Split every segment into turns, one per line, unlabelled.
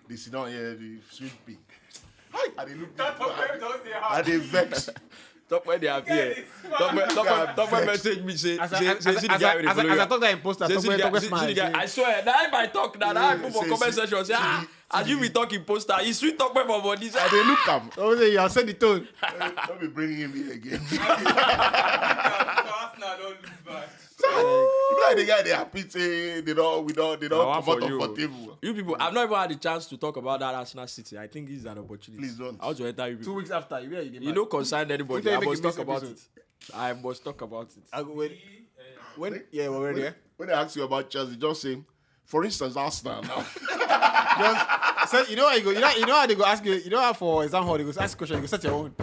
They sit down here, they sweet pea. Hi, they look
Are they vex?
Talk when they appear. Talk when message me say
As
see the guy with the
I
follow.
talk that imposter,
See the
talk
guy,
smile.
see the guy. I swear, that I talk now. I put for comment section. Say as you be talking poster, he sweet talk for body.
and they look am.
Oh, you have said the tone.
Don't be bringing him here again. Like the guy they happy say they don't comfort comfortable.
You people, I've not even had the chance to talk about that Arsenal City. I think this is an opportunity.
Please don't.
I want to enter you
2
people.
weeks after,
You know, concern anybody.
Don't
I
make
must
a
talk
missed
about
episode.
it. I must talk about it.
I go when yeah, we're ready.
When they ask you about Chelsea, just say, for instance, Arsenal now.
Just so you know how you go. You know how they go ask you. You know how for exam hall they go ask question. You go set your own.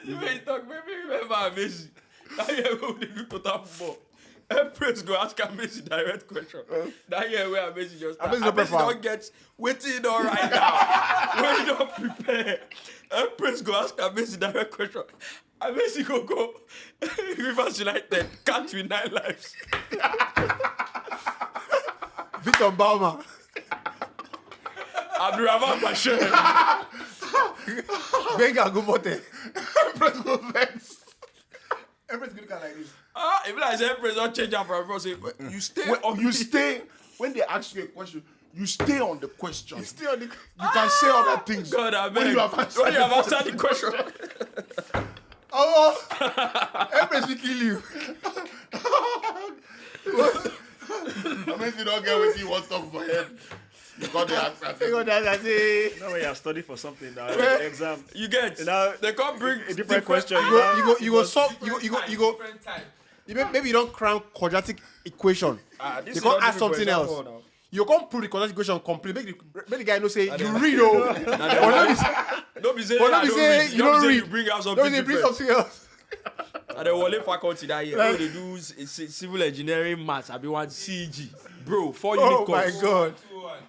You may talk. Maybe remember Messi. That year when they do total football. Empress go ask Messi direct question. That year where Messi just start. Messi don't get waiting on right now. When you don't prepare. Empress go ask Messi direct question. Messi go Rivers United catch with 9 lives.
Victor Bauma.
Abdurrahman Bashir.
Benga Gumote.
Empress go vex.
Empress go look at like this.
If like say Empress don't change up from say you stay on
You stay, when they ask you a question, you stay on the question.
You stay on the.
You can say other things.
God, I
when
beg.
you have answered
the question.
Oh, Empress will kill you.
I mean, you don't get what you want to talk for him. You got the answer.
You
No, when you have studied for something, exam.
You get
Now,
they can't bring
a different question.
You go solve. You go. Maybe you don't cram quadratic equation.
This
You can't ask something else. You can't prove the quadratic equation complete. Make the guy know say you read
Don't be saying
But don't be saying you don't read.
You bring out
Don't
something
say bring
different.
something else.
And the Wale faculty that year, they do civil engineering maths. I be one CG, bro. 4 unit
Oh
course.
my god.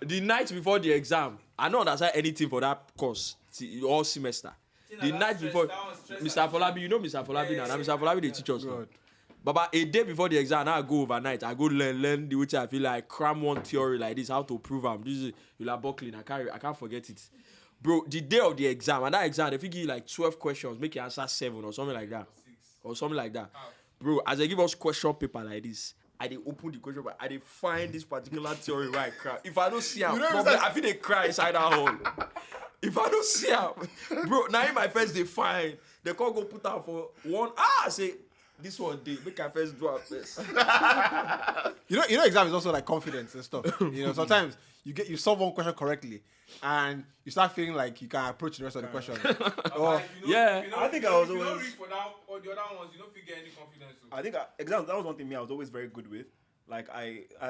The night before the exam, I don't understand anything for that course all semester. The night before, Mr. Folabi, you know Mr. Folabi now. Mr. Folabi they teach us.
God.
But a day before the exam, I go overnight. I go learn the which I feel like cram one theory like this, how to prove them. This is you like buckling. I can't forget it, bro. The day of the exam, and that exam, if you give you like 12 questions, make you answer 7 or something like that, bro. As they give us question paper like this, I dey open the question paper, I dey find this particular theory right crap. If I don't see him, I feel they cry inside that hole. If I don't see him, bro, now in my face they find. They can't go put out for one. I say. This one day, make our first do our first.
You know, exam is also like confidence and stuff. You know, sometimes you solve one question correctly, and you start feeling like you can approach the rest of the question.
Yeah.
I think I was
If you don't
always.
read for that or the other ones, you don't get any confidence.
I think exams. That was one thing I was always very good with. Like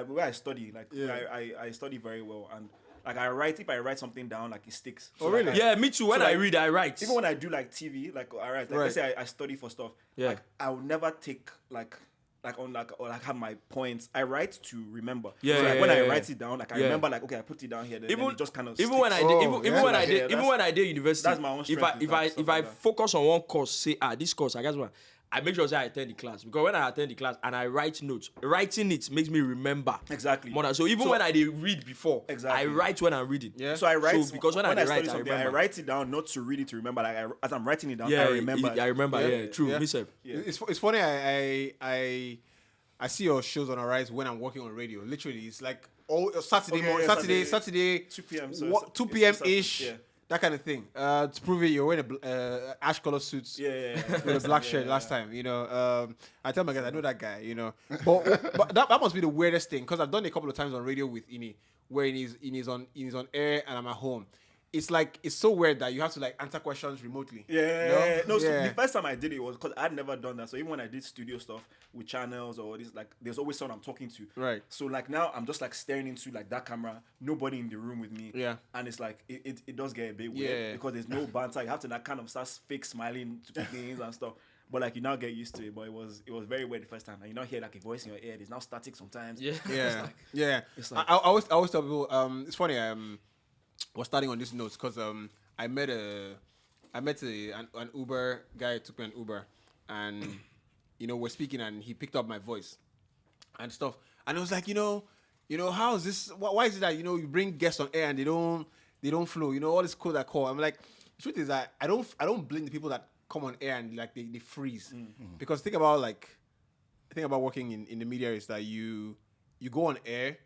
where I study, like I study very well, and like if I write something down, like it sticks. So,
Oh, really?
Yeah, me too. When I read, I write.
Even when I do like TV, like I write. Like let's say I study for stuff.
Yeah.
Like I will never take like have my points. I write to remember.
Yeah,
So like
yeah,
when I
yeah.
write it down, like I remember like okay, I put it down here. Then it just kind of
even when I
sticks.
did even when I did university.
That's my own
If
strength with that, stuff
if I
like that.
focus on one course, say this course, I guess what. I make sure say I attend the class because when I attend the class and I write notes, writing it makes me remember
Exactly.
more than so. Even when I did read before,
Exactly.
I write when I'm reading.
Yeah.
So I write
because when I
study
write, I
something,
remember.
I write it down not to read it to remember. Like as I'm writing it down,
Yeah,
I remember.
I remember. Yeah, true.
Yeah.
Me self.
Yeah.
It's funny. I see your shows on Arise when I'm working on radio. Literally, it's like Saturday
Okay,
morning,
yeah,
Saturday
2 p.m. So
2 p.m. ish.
Yeah.
That kind of thing. To prove it, you're wearing a ash color suits.
Yeah.
With a black shirt last time, you know. I tell my guys, I know that guy, you know. But that must be the weirdest thing because I've done it a couple of times on radio with Ini, where he's on air and I'm at home. It's like it's so weird that you have to like answer questions remotely.
Yeah.
No?
So
Yeah.
the first time I did it was because I'd never done that. So even when I did studio stuff with channels or this, like there's always someone I'm talking to.
Right.
So like now I'm just like staring into like that camera, nobody in the room with me.
Yeah.
And it's like it does get a bit weird
Yeah.
because there's no banter. You have to like kind of start fake smiling to things and stuff. But like you now get used to it. But it was very weird the first time. And you now hear like a voice in your ear. There's now static sometimes.
Yeah.
Yeah.
It's like-
I always tell people. It's funny. Was starting on these notes because I met an Uber guy took me an Uber, and you know we're speaking and he picked up my voice and stuff, and I was like, you know, you know, how is this? Why is it that, you know, you bring guests on air and they don't flow? You know, all this code that call. I'm like, the truth is that I don't blame the people that come on air and like they freeze, because think about working in the media is that you go on air,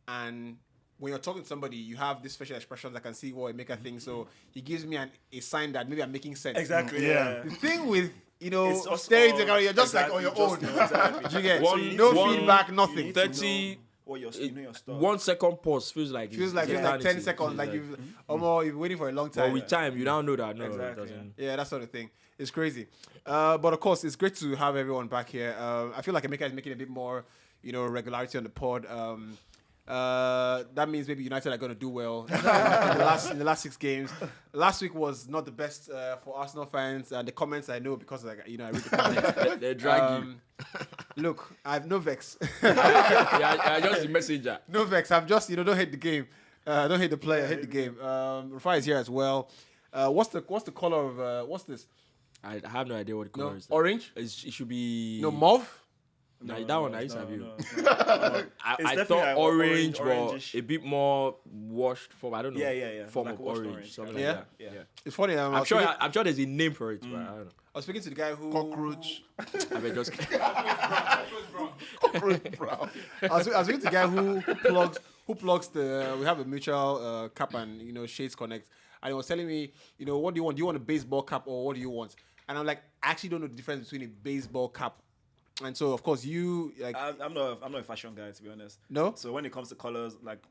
and when you're talking to somebody, you have this facial expressions that can see what make a thing. So he gives me a sign that maybe I'm making sense.
Exactly. Yeah.
The thing with, you know,
It's also
staring
all-
together, you're just
exactly,
like on your own.
just- exactly.
Do you get?
One-
So no
one-
feedback,
You
nothing.
need to
30
know what you know your stuff.
1 second pause feels like
Feels like it's like 10
eternity.
seconds,
Feels
like you've you've been waiting for a long time.
But with time, you now know that no, it
Exactly,
doesn't.
Yeah, that sort of thing. It's crazy. But of course, it's great to have everyone back here. I feel like Emeka is making a bit more, you know, regularity on the pod. That means maybe United are going to do well in the last 6 games. Last week was not the best for Arsenal fans. And the comments I know, because like, you know, I read the comments.
They drag you.
Look, I have no vex.
Yeah, just the messenger.
No vex. I'm just, you know, don't hate the game. Don't hate the player. Hate the game. Rufai is here as well. What's the color of what's this?
I have no idea what the
No,
color is.
orange.
It should be
No, mauve.
Nah, that one I used to have you.
It's
I
definitely
thought
like
orange, but
orange-ish.
a bit more washed form. I don't know.
Yeah.
Form
Like
of
washed
orange, something
Yeah?
like that.
Yeah.
It's funny.
I'm sure there's a name for it, but I don't know.
I was speaking to the guy who
Cockroach.
I mean, just
Cockroach brown.
I was speaking to the guy who plugs the. We have a mutual cap and, you know, Shades Connect, and he was telling me, you know, what do you want? Do you want a baseball cap or what do you want? And I'm like, I actually don't know the difference between a baseball cap. And so, of course, you like
I'm not a fashion guy, to be honest.
No?
So when it comes to colors, like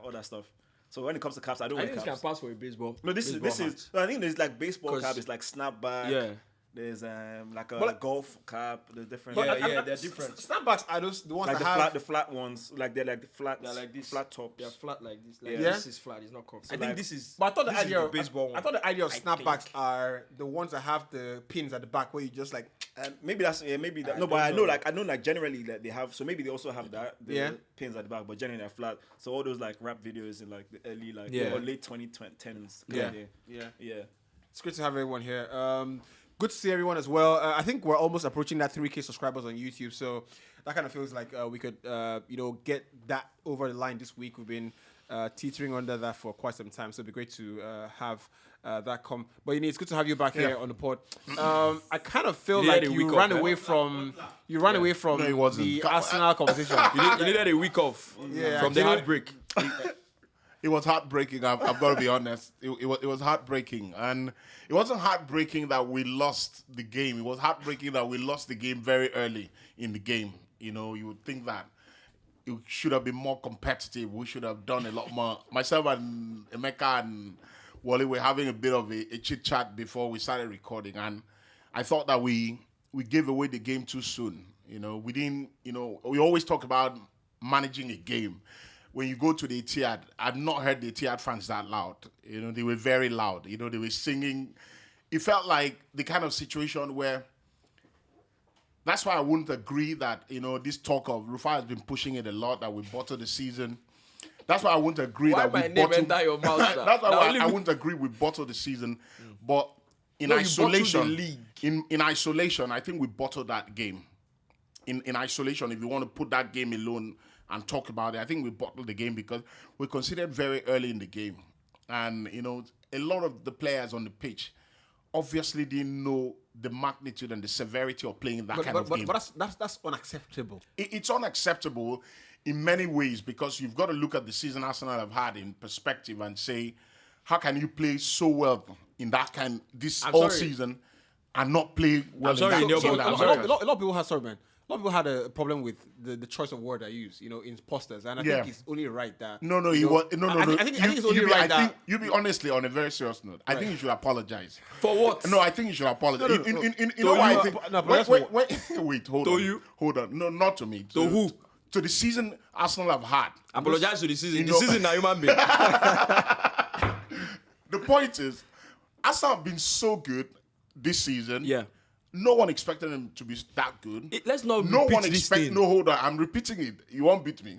all that stuff. So when it comes to caps, I don't
I
wear
think this can
caps.
pass for a baseball.
No, this
baseball hat.
is. No, I think there's like baseball
'Cause-
cap. It's like snapback.
Yeah.
There's like a
But-
golf cap. There's different.
Yeah, they're different.
Snapbacks are those the ones
Like
that have
the flat ones. Like they're like the flat.
They're like this.
Flat tops.
They're flat like this. Like
Yeah.
this is flat. It's not curved. I
like-
think this is.
But I thought the
this is
idea
the
of
baseball one.
I thought the idea of
I
snapbacks
think.
are the ones that have the pins at the back where you just like
Maybe that's maybe that.
I
No, but I
don't
know
know.
like generally that they have. So maybe they also have that. The
Yeah.
pins at the back, but generally they're flat. So all those like rap videos in like the early like
Yeah.
or late 2010s.
Yeah.
Yeah. Yeah.
It's great to have everyone here. Good to see everyone as well. I think we're almost approaching that 3K subscribers on YouTube, so that kind of feels like we could, you know, get that over the line this week. We've been teetering under that for quite some time, so it'd be great to have that come. But you know, it's good to have you back here on the pod. I kind of feel
You
like
had a
you
week
ran
off,
away from
No, it wasn't.
the
Come on.
Arsenal conversation.
You needed a week off
Yeah,
from the
actually-
heartbreak.
It was heartbreaking. I've got to be honest. It was heartbreaking, and it wasn't heartbreaking that we lost the game. It was heartbreaking that we lost the game very early in the game. You know, you would think that it should have been more competitive. We should have done a lot more. Myself and Emeka and Wally were having a bit of a chit chat before we started recording, and I thought that we gave away the game too soon. You know, we didn't. You know, we always talk about managing a game. When you go to the Etihad, I've not heard the Etihad fans that loud. You know, they were very loud. You know, they were singing. It felt like the kind of situation where. That's why I wouldn't agree that, you know, this talk of Rufai has been pushing it a lot that we bottled the season. That's why I wouldn't agree
Why
that we
my name
bottled.
enter your mouth? Sir?
That's why
Now
I
only me-
wouldn't agree we bottled the season. But in
No, you bottled the
isolation,
league.
in isolation, I think we bottled that game. In isolation, if you want to put that game alone and talk about it, I think we bottled the game because we considered very early in the game. And, you know, a lot of the players on the pitch obviously didn't know the magnitude and the severity of playing that kind of game.
But that's unacceptable.
It's unacceptable in many ways because you've got to look at the season Arsenal have had in perspective and say, how can you play so well in that this
I'm
whole
sorry.
season and not play well
I'm sorry,
in that
Neil,
game
but
that
I'm
a
sorry.
matters?
lot of people had man. A lot of people had a problem with the choice of word I use, you know, imposters, and I
Yeah.
think it's only right that.
No,
you know, I think it's only right that.
You be honestly on a very serious note. I think you should apologize.
For what?
No, I think you should apologize.
No, no,
You know why I
you-
think?
no, but
Wait, hold
To
on.
you?
Hold on. No, not to me.
To who?
To the season Arsenal have had.
Apologize to the season.
You
The
know-
season now human being.
The point is, Arsenal have been so good this season.
Yeah.
No one expected them to be that good.
Let's not
No
repeat
one
this
expect.
thing.
No, hold on. I'm repeating it. You won't beat me.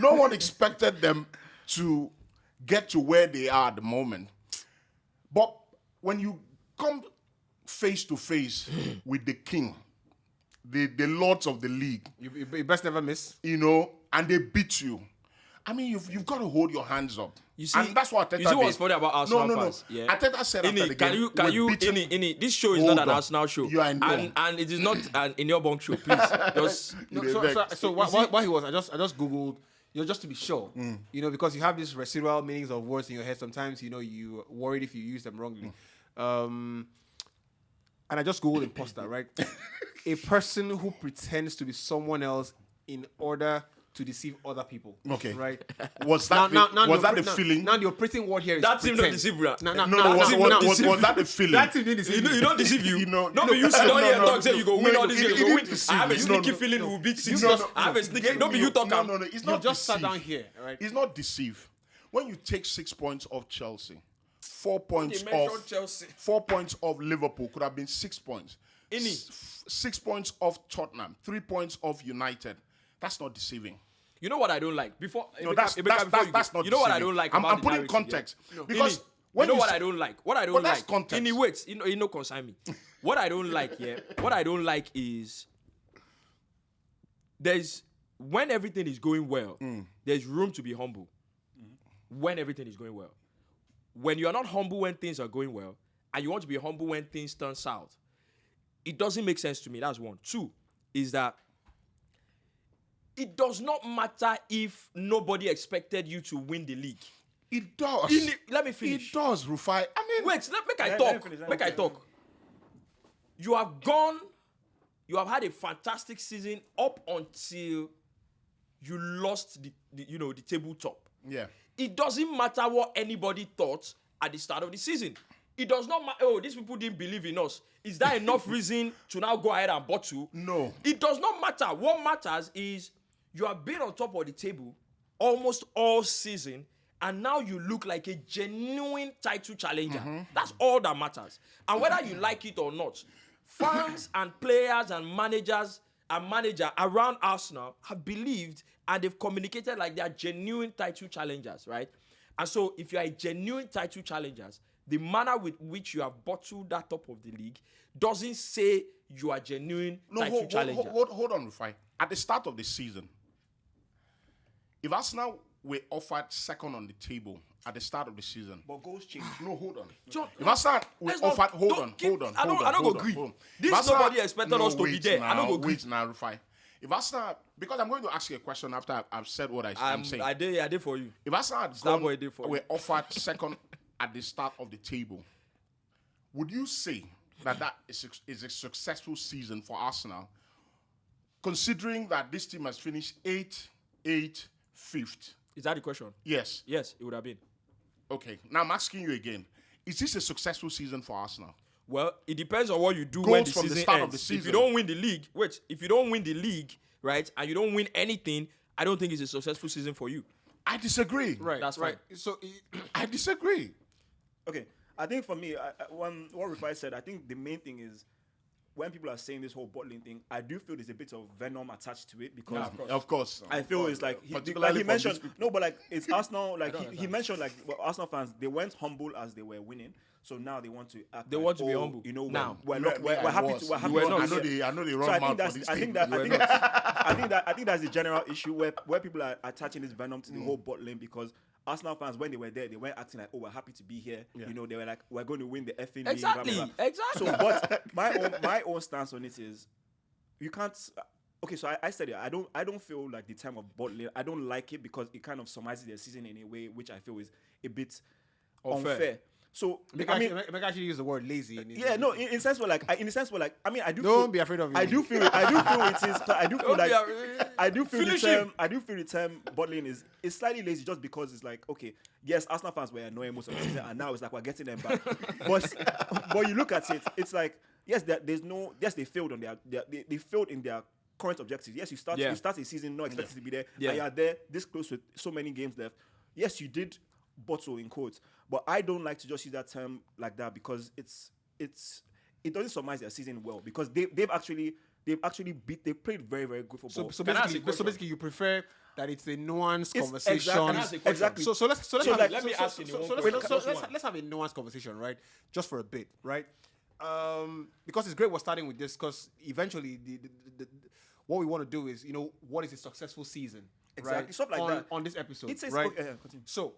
No one expected them to get to where they are at the moment. But when you come face to face with the king, the lords of the league,
You best never miss.
you know, and they beat you, I mean, you've got to hold your hands up.
You see,
and that's what Arteta
you see what's
did.
funny about Arsenal
no.
fans? Yeah.
Arteta said after the game,
Ini, this show is
Hold
not an
on.
Arsenal show.
You are in wrong.
and it is not an in your bunk show. Please, just
So what he was, I just googled, just to be sure, because you have these residual meanings of words in your head. Sometimes, you worried if you use them wrongly. And I just googled imposter, right? A person who pretends to be someone else in order to deceive other people.
Okay.
Right?
Was that the feeling?
Now the operating word here is
that team don't
pretend.
deceive you.
Was that the feeling?
That team didn't deceive
You don't deceive you.
No,
No, but you sit down here and talk, say you go win all this,
it
you go
didn't
win.
deceive
I have a
you.
sneaky feeling we'll beat 6.
No,
I have a sneaky. Don't be you talk.
No, it's
You
not
just sat
deceive.
down here, right?
It's not deceive. When you take 6 points off Chelsea, 4 points
They mentioned
off
Chelsea.
4 points off Liverpool could have been 6 points.
Ini.
6 points off Tottenham, 3 points off United. That's not deceiving.
You know what I don't like? Before
No, that's not
you know what I
deceiving.
don't like
I'm
about the
putting
narrative,
context
yeah?
because
Ini,
when
you know
you
what
say-
I don't like? What I don't
But that's
like.
context.
Ini, wait, you know, consign me. What I don't like, what I don't like is there's when everything is going well, there's room to be humble. When everything is going well. When you are not humble when things are going well, and you want to be humble when things turn south, it doesn't make sense to me. That's one. 2 is that it does not matter if nobody expected you to win the league.
It does.
Let me finish.
It does, Rufai. I mean,
Wait, make I
Let
talk.
me finish, let me
Make I
finish.
talk. You have had a fantastic season up until you lost the tabletop.
yeah.
It doesn't matter what anybody thought at the start of the season. It does not matter. Oh, these people didn't believe in us. Is that enough reason to now go ahead and bottle?
No.
It does not matter. What matters is you have been on top of the table almost all season, and now you look like a genuine title challenger. That's all that matters. And whether you like it or not, fans and players and manager around Arsenal have believed and they've communicated like they are genuine title challengers, right? And so if you are a genuine title challengers, the manner with which you have bottled that top of the league doesn't say you are genuine title challengers.
Hold on, Rufai. At the start of the season, if Arsenal were offered second on the table at the start of the season,
But goals change.
no, hold on.
John,
If Arsenal were
let's not-
offered, hold
don't
on.
I don't agree. This nobody expected us to be there. I don't go agree.
Wait now, Rufai. If Arsenal, because I'm going to ask you a question after I've said what I'm saying.
I did for you.
If Arsenal had
That boy did for
were
you.
offered second at the start of the table, would you say that is a successful season for Arsenal, considering that this team has finished 8th, 5th?
Is that the question?
Yes.
Yes, it would have been.
Okay. Now I'm asking you again: is this a successful season for Arsenal?
Well, it depends on what you do
Goals
when the
from the
season
start of
ends.
the season.
If you don't win the league, if you don't win the league, right, and you don't win anything, I don't think it's a successful season for you.
I disagree.
Right.
That's
right.
fine.
So
I disagree.
Okay, I think for me, what Rufai said, I think the main thing is when people are saying this whole bottling thing, I do feel there's a bit of venom attached to it because
Of course.
I feel it's like
Particularly
he
from
mentioned
these people.
no, but like it's Arsenal. Like he mentioned, like Arsenal fans, they weren't humble as they were winning, so now they want to act.
They
like,
want to be
oh,
humble.
You know,
Now.
we're
Look,
happy
was.
to. We're happy
You were
to
not.
be
I know
here.
they
So
run
I
mad
think
for
that's
this
I
team.
think I think that's the general issue where people are attaching this venom to the whole bottling because Arsenal fans, when they were there, they weren't acting like, oh, we're happy to be here.
Yeah.
You know, they were like, we're going to win the effing
Exactly.
league. Blah, blah, blah.
Exactly.
So, but my own stance on it is, you can't. Okay, so I said it. I don't feel like the time of bottling. I don't like it because it kind of summarizes their season in a way which I feel is a bit unfair. So
Make
I mean,
actually use the word lazy.
yeah, no, in a sense where like, I mean, I do.
Don't
feel,
be afraid of it.
I do feel it is. I do feel
Don't
like.
be afraid.
I do feel the
Finish
term.
him.
I do feel the term bottling is slightly lazy just because it's like, okay, yes, Arsenal fans were annoying most of the season, and now it's like we're getting them back. but you look at it, it's like yes, they failed on they failed in their current objectives. Yes, you start a season not expected to be there,
Yeah.
and you are there this close with so many games left. Yes, you did bottle in quotes, but I don't like to just use that term like that because it doesn't summarize their season well because they played very, very good football.
So
Can I ask you a
basically,
question?
you prefer that it's a nuanced
It's
conversation.
exactly.
So let's
So
have,
like,
let me ask you the one
let's have a nuanced conversation, right? Just for a bit, right? Because it's great we're starting with this because eventually the what we want to do is what is a successful season,
Exactly,
right?
stuff like that.
On this episode,
It says,
right?
okay, continue.
So,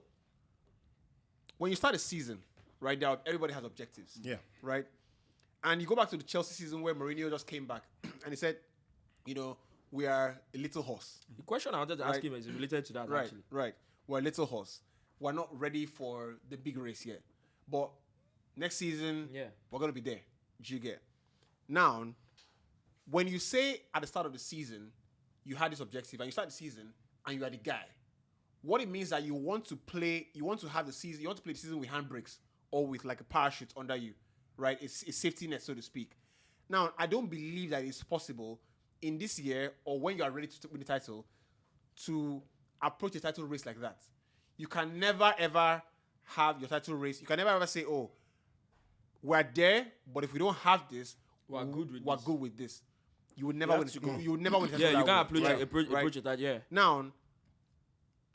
when you start a season, right now, everybody has objectives.
Yeah.
Right? And you go back to the Chelsea season where Mourinho just came back and he said, you know, we are a little horse.
The question I wanted to ask him is related to that,
Right,
actually.
right. We're a little horse. We're not ready for the big race yet. But next season,
Yeah.
we're going to be there. Do you get? Now, when you say at the start of the season, you had this objective and you start the season and you are the guy, what it means that you want to play, you want to have the season, you want to play the season with handbrakes or with like a parachute under you, right? It's a safety net, so to speak. Now, I don't believe that it's possible in this year or when you are ready to win the title to approach a title race like that. You can never ever have your title race. You can never ever say, "Oh, we're there, but if we don't have this,
We're good with
we're
this."
good with this." You would never
You
win.
have to go.
You would never win. the
Yeah,
title
you
that
can't
way, right?
approach it that, yeah.
Now,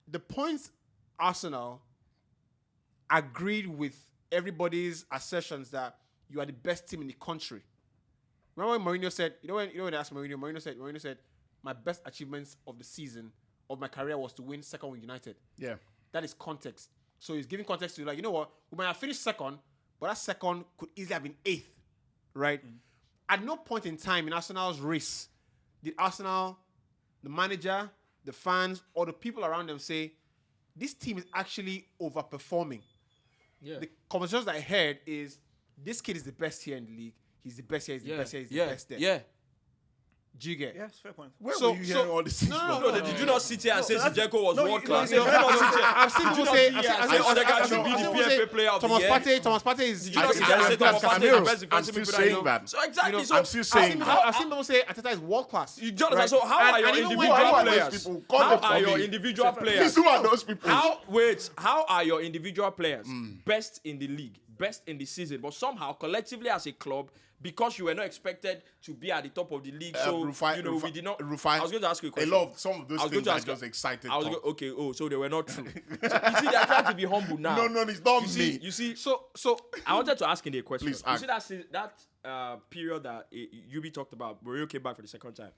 the points Arsenal agreed with everybody's assertions that you are the best team in the country. Remember when Mourinho said, when they asked Mourinho said, my best achievements of the season, of my career was to win second with United.
Yeah.
That is context. So he's giving context to like, you know what, we might have finished second, but that second could easily have been eighth, right? At no point in time in Arsenal's race did Arsenal, the manager, the fans, or the people around them say, this team is actually overperforming.
Yeah.
The conversations that I heard is, this kid is the best here in the league. He's the best here, he's the best here, he's the best there.
Yeah.
Do you get?
Yes, fair point.
Where
So-
were you hearing
so-
all these things
no,
from?
no,
Did you not sit here and say Zinchenko was
no,
world
you-
class?
no, you-
I've seen people say,
Odegaard should be the PFA player of the
Thomas
year.
Partey, Thomas Partey is
Did you not sit
I-
there and say
I'm
Thomas Partey is the
Casemiro.
best
I'm
defensive
still
midfielder I
saying
know?
that.
So exactly.
You know,
So
I'm still saying that.
I've seen people say Arteta is world class.
You Jonathan, so how are your
and even when-
individual
Who are those
players?
people? Call
How
them for
are your
me.
individual
Please,
players?
who are those people?
How are your individual players best in the league, best in the season, but somehow collectively as a club, because you were not expected to be at the top of the league, so we did not. I was going to ask you a question.
Some of those
I was going
things
to
are
ask
just excited.
I was
talk.
okay. Oh, so they were not true. So, you see, they're trying to be humble now.
No, it's not
You
me.
see.
So
I wanted to ask him a question.
Please
You
ask.
see that period that UB talked about, Mourinho came back for the second time.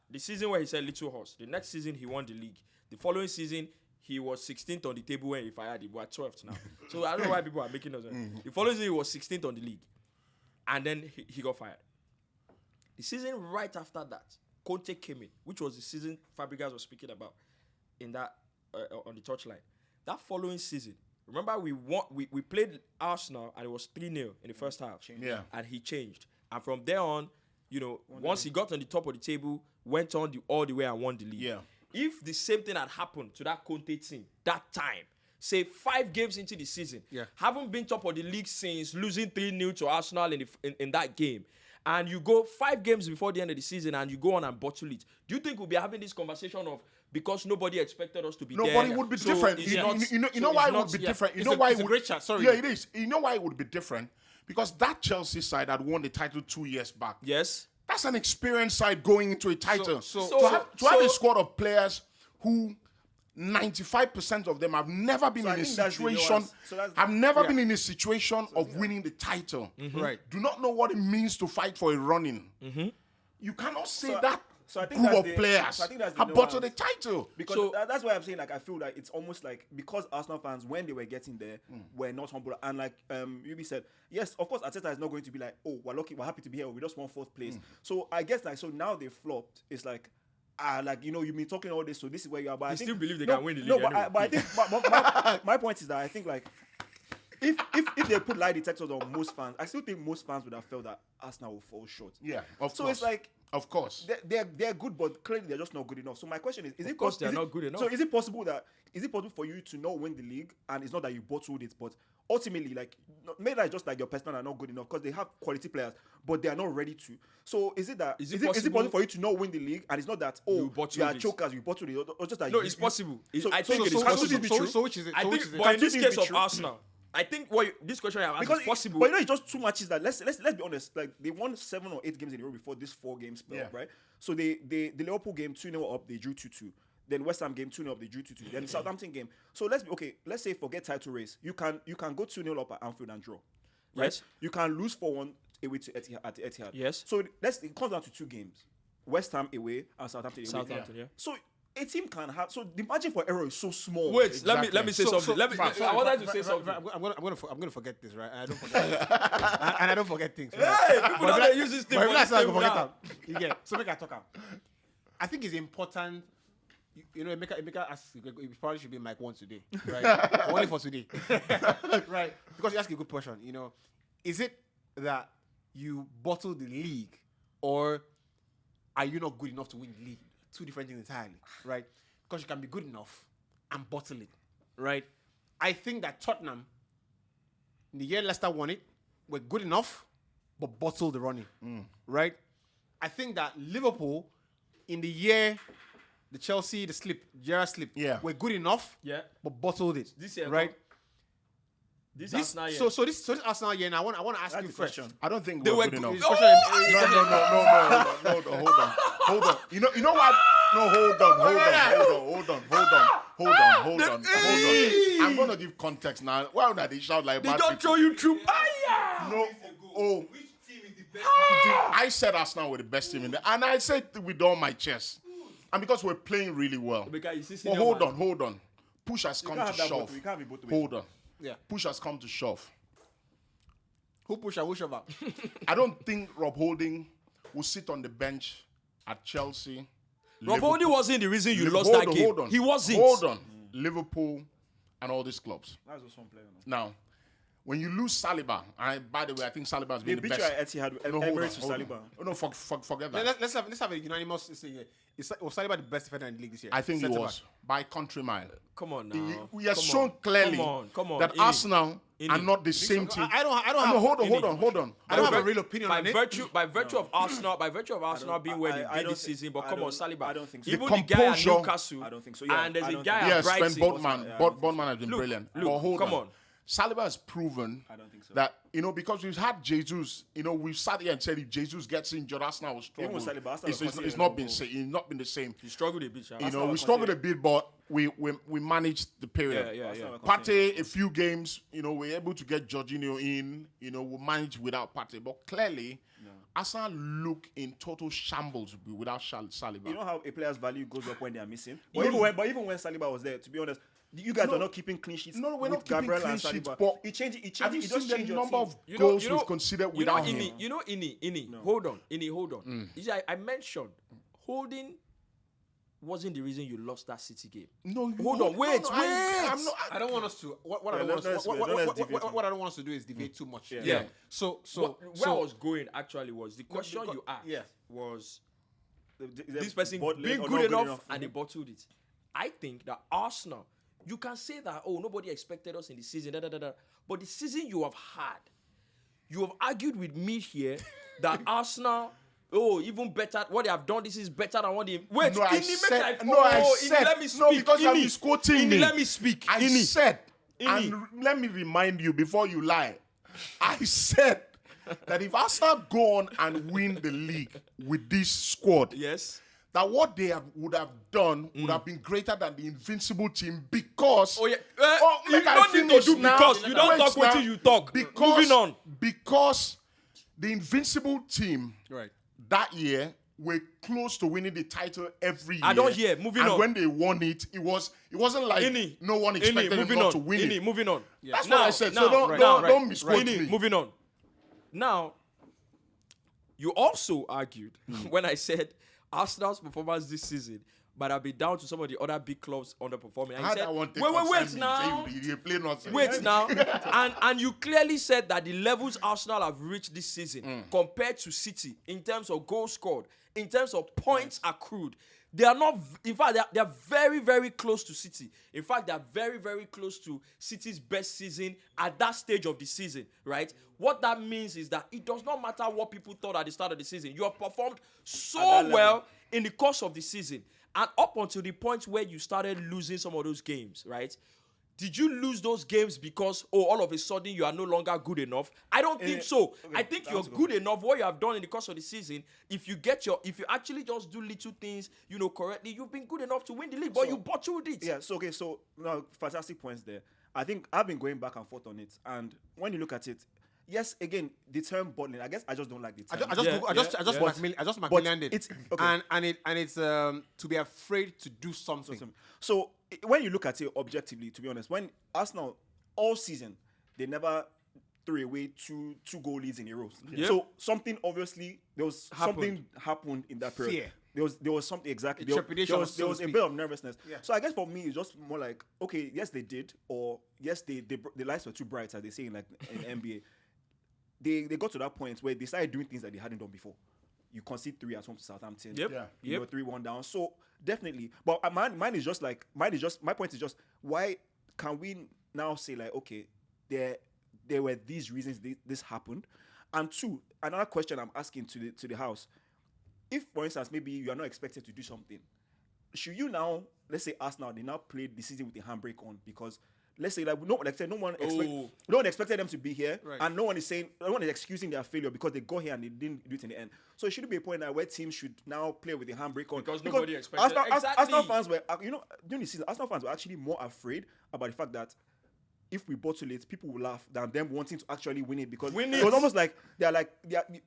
The season where he said little horse. The next season he won the league. The following season he was 16th on the table when he fired him. We're 12th now. So I don't know why people are making those. The following season he was 16th on the league, and then he got fired. The season right after that, Conte came in, which was the season Fabregas was speaking about in that on the touchline. That following season, remember we played Arsenal and it was 3-0 in the first half.
Yeah.
And he changed. And from there on, once he got on the top of the table, went on all the way and won the league.
Yeah.
If the same thing had happened to that Conte team that time, say 5 games into the season, haven't been top of the league since losing 3-0 to Arsenal in that game, and you go 5 games before the end of the season and you go on and bottle it, do you think we'll be having this conversation of because nobody expected us to be there?
Nobody would be
so
different.
it's
You
not-
know
so
why
it's
it
not-
would be
yeah.
different? You
It's
know
a-
why
it's a
it would,
great chat. Sorry.
Yeah, it is. You know why it would be different? Because that Chelsea side had won the title 2 years back.
Yes.
That's an experienced side going into a title.
So-
to have a squad of players who 95% of them have never been
So I
in a
think that's the
situation,
nuance. So that's-
have never been in a situation of winning the title.
Right.
Do not know what it means to fight for a running. You cannot say
So-
that
so I think
group
that's
of
the-
players
so I think that's the
have bottled the
nuance.
title.
Because
So-
that's why I'm saying, like, I feel like it's almost like because Arsenal fans, when they were getting there, were not humble. And like Yubi said, yes, of course, Arteta is not going to be like, oh, we're lucky, we're happy to be here, we just won 4th place. So I guess like, so now they flopped. It's like, like, you've been talking all this, so this is where you are. But I think,
still believe they can win the league
No, but,
anyway.
but I think my point is that I think like, if they put lie detectors on most fans, I still think most fans would have felt that Arsenal will fall short.
Yeah, of
So
course.
it's like,
of course.
they're good, but clearly they're just not good enough. So my question is it
course
pos-
they're
is it-
not good enough.
So is it possible for you to not win the league, and it's not that you bottled it, but ultimately, like, maybe that's just like your personnel are not good enough because they have quality players, but they are not ready to. So is it possible for you to not win the league, and it's not that
You
you
bottled
are
it.
chokers, you bottled it, or just that
No,
you-
it's
you-
possible.
So-
I think
so-
it
so
is
can
possible.
two things be true?
So which is it?
I
So which
think,
is it?
but in
Can two
this
things
case
be
of
true?
Arsenal, I think this question I have asked
Because
is possible.
But it's just 2 matches that let's be honest. Like they won 7 or 8 games in a row before this 4 game spell,
Yeah.
right? So the Liverpool game 2-0 up, they drew 2-2. Then West Ham game 2-0 up, they drew 2-2. Then Southampton game. So let's say forget title race. You can go 2-0 up at Anfield and draw. Right?
Yes.
You can lose 4-1 away to Etihad at Etihad.
Yes.
So it comes down to 2 games. West Ham away and Southampton away.
Southampton, yeah.
So a team can have. So the margin for error is so small.
Wait, let me say
So-
something.
so-
I wanted to say something.
I'm gonna forget this, right? And I don't forget. And I don't forget things. Right?
Hey, people
But
don't
if
use this thing.
But if
for
that's
this
not
thing
forget
now.
them. You get. So make I talk out. I think it's important. You know, make ask. It probably should be Mike 1 today, right? Only for today, right? Because you ask a good question. You know, is it that you bottle the league, or are you not good enough to win the league? Two different things entirely, right? Because you can be good enough and bottle it, right? I think that Tottenham, in the year Leicester won it, were good enough, but bottled the running, right? I think that Liverpool, in the year the Chelsea, Gerrard slip,
Yeah.
were good enough,
Yeah.
but bottled it.
This year,
right?
This
Arsenal
year.
So this Arsenal year, now I want to ask
That's
you
the
first.
question.
I don't think
They
we're
were
good
good.
enough.
Oh!
No, hold on. You know what? No, hold on. I'm gonna give context now. Why would they shout like
They
bad
don't
people?
throw you through. Aya!
No. Oh,
Which team is the best?
I said Arsenal were the best team in there, and I said with all my chest, and because we're playing really well.
Because you see
But
senior man.
hold on. Push has come
can't
to
have that both
shove.
ways. You can't be both ways.
Hold on.
Yeah.
Push has come to shove.
Who push and who shove out?
I don't think Rob Holding will sit on the bench at Chelsea.
Rob Holding wasn't the reason you lost
Hold
that
on,
game.
hold on.
He wasn't.
Hold on. Liverpool and all these clubs.
That's just one player. Now.
Now, when you lose Saliba, and by the way, I think Saliba has
They
been the
beat you
best.
at Etihad.
No, hold on,
Emirates with
hold on.
Saliba.
Oh, no, forget that.
Let's have a unanimous say here. Was Saliba the best defender in the league this year?
I think he
Centre
was by country mile.
Come on now.
We have
Come
shown
on.
clearly
Come on.
that
Ini.
Arsenal are
Ini.
not the same team.
I don't
No,
have.
hold on.
I don't have a
By
real opinion
by
on it.
virtue of Arsenal being where they've
I
been
don't
this
think-
season, but
I
come on,
don't-
Saliba.
I don't think so.
Even
The
the guy at
composure-
Newcastle.
I don't think so. Yeah,
And there's
I
a
don't
guy
think
at
Yes,
Brighton.
Sven Bodman.
Yeah,
Bodman has been
Look,
brilliant.
look,
But hold
come
on.
on.
Saliba has proven
I don't think so.
that, because we've had Jesus, we've sat here and said if Jesus gets injured, Arsenal will struggle.
with Saliba, Arsenal
It's
was
not
considered
been
a
it's not been the same.
He struggled a bit. Sha.
We
was
struggled a
considered-
bit, but we managed the period.
Yeah.
Arsenal were
Partey, a few games, we're able to get Jorginho in, we managed without Partey. But clearly, Arsenal look in total shambles without Saliba.
You know how a player's value goes up when they are missing.
No.
But even when Saliba was there, to be honest, you guys
No.
are not keeping clean sheets.
No, we're
with
not keeping
Gabriel
clean
and
sheets,
Saliba.
but
It changes.
have you
It does
seen
change
the
your
number
team.
of goals we've considered without him?
Ini. Hold on. You see, I mentioned Holding wasn't the reason you lost that City game.
No,
Hold on, wait.
I don't want us to. What I don't want us. What I don't want us to do is debate too much.
Yeah.
So
Where I was going actually was the question
because-
you asked
yeah.
was
This
this person being good enough and they bottled it. I think that Arsenal, you can say that, nobody expected us in the season, but the season you have had, you have argued with me here that Arsenal, even better, what they have done, this is better than what they... Wait,
No, I
Ini,
said-
make
no, I said-
let me speak.
no, because you are
Ini,
misquoting
Ini,
me.
let me speak.
I
Ini.
said,
Ini.
and let me remind you before you lie, I said that if Arsenal go on and win the league with this squad,
Yes.
that what they would have done would have been greater than the invincible team because...
Oh, yeah. You
make I
don't need to
finish
do
now.
because. You don't
Wait
talk
now.
until you talk.
Because,
Moving on.
Because the invincible team
Right.
that year were close to winning the title every year.
I don't hear. Moving
and
on.
when they won it, it wasn't like
Ini.
no one expected them
moving
not
on.
to win
Ini,
it.
moving on.
That's
Now,
what I said.
now,
So don't misquote
Ini,
me.
moving on. Now, you also argued when I said Arsenal's performance this season might have been down to some of the other big clubs underperforming. And
How
you
that
said,
one take
wait
concern me?
now.
Say you play nonsense.
Wait now. and you clearly said that the levels Arsenal have reached this season compared to City in terms of goals scored, in terms of points accrued, they are not, in fact, they are very, very close to City. In fact, they are very, very close to City's best season at that stage of the season, right? What that means is that it does not matter what people thought at the start of the season. You have performed so well in the course of the season. And up until the point where you started losing some of those games, right? Did you lose those games because, all of a sudden you are no longer good enough? I don't think so. I think you're good enough. What you have done in the course of the season, if you actually just do little things, correctly, you've been good enough to win the league, but you bottled it.
Yeah, so now fantastic points there. I think I've been going back and forth on it, and when you look at it, yes, again, the term bottling. I guess I just don't like the
I
term.
just Macmillan did.
it's okay.
And it's to be afraid to do something.
So when you look at it objectively, to be honest, when Arsenal all season they never threw away two goal leads in a row.
Yep.
So something obviously something happened in that period.
Fear.
There was something exactly.
Trepidation,
There was a bit of nervousness.
Yeah.
So I guess for me it's just more like, okay, yes they did, or yes the lights were too bright, as they say in like in NBA. They got to that point where they started doing things that they hadn't done before. You concede 3 at home to Southampton.
Yep.
Yeah.
You know, 3-1 down. So definitely, but my point is just why can we now say like, okay, there were these reasons this happened, and two, another question I'm asking to the house: if, for instance, maybe you are not expected to do something, should you now, let's say Arsenal, they now played the season with the handbrake on because, let's say, like no one expected them to be here,
Right.
and no one is excusing their failure because they got here and they didn't do it in the end. So it shouldn't be a point now where teams should now play with the handbrake on
Because nobody expected-
Arsenal
Exactly.
fans were, during the season, Arsenal fans were actually more afraid about the fact that if we bottle it, people will laugh than them wanting to actually win it because
Win
it
it.
was almost like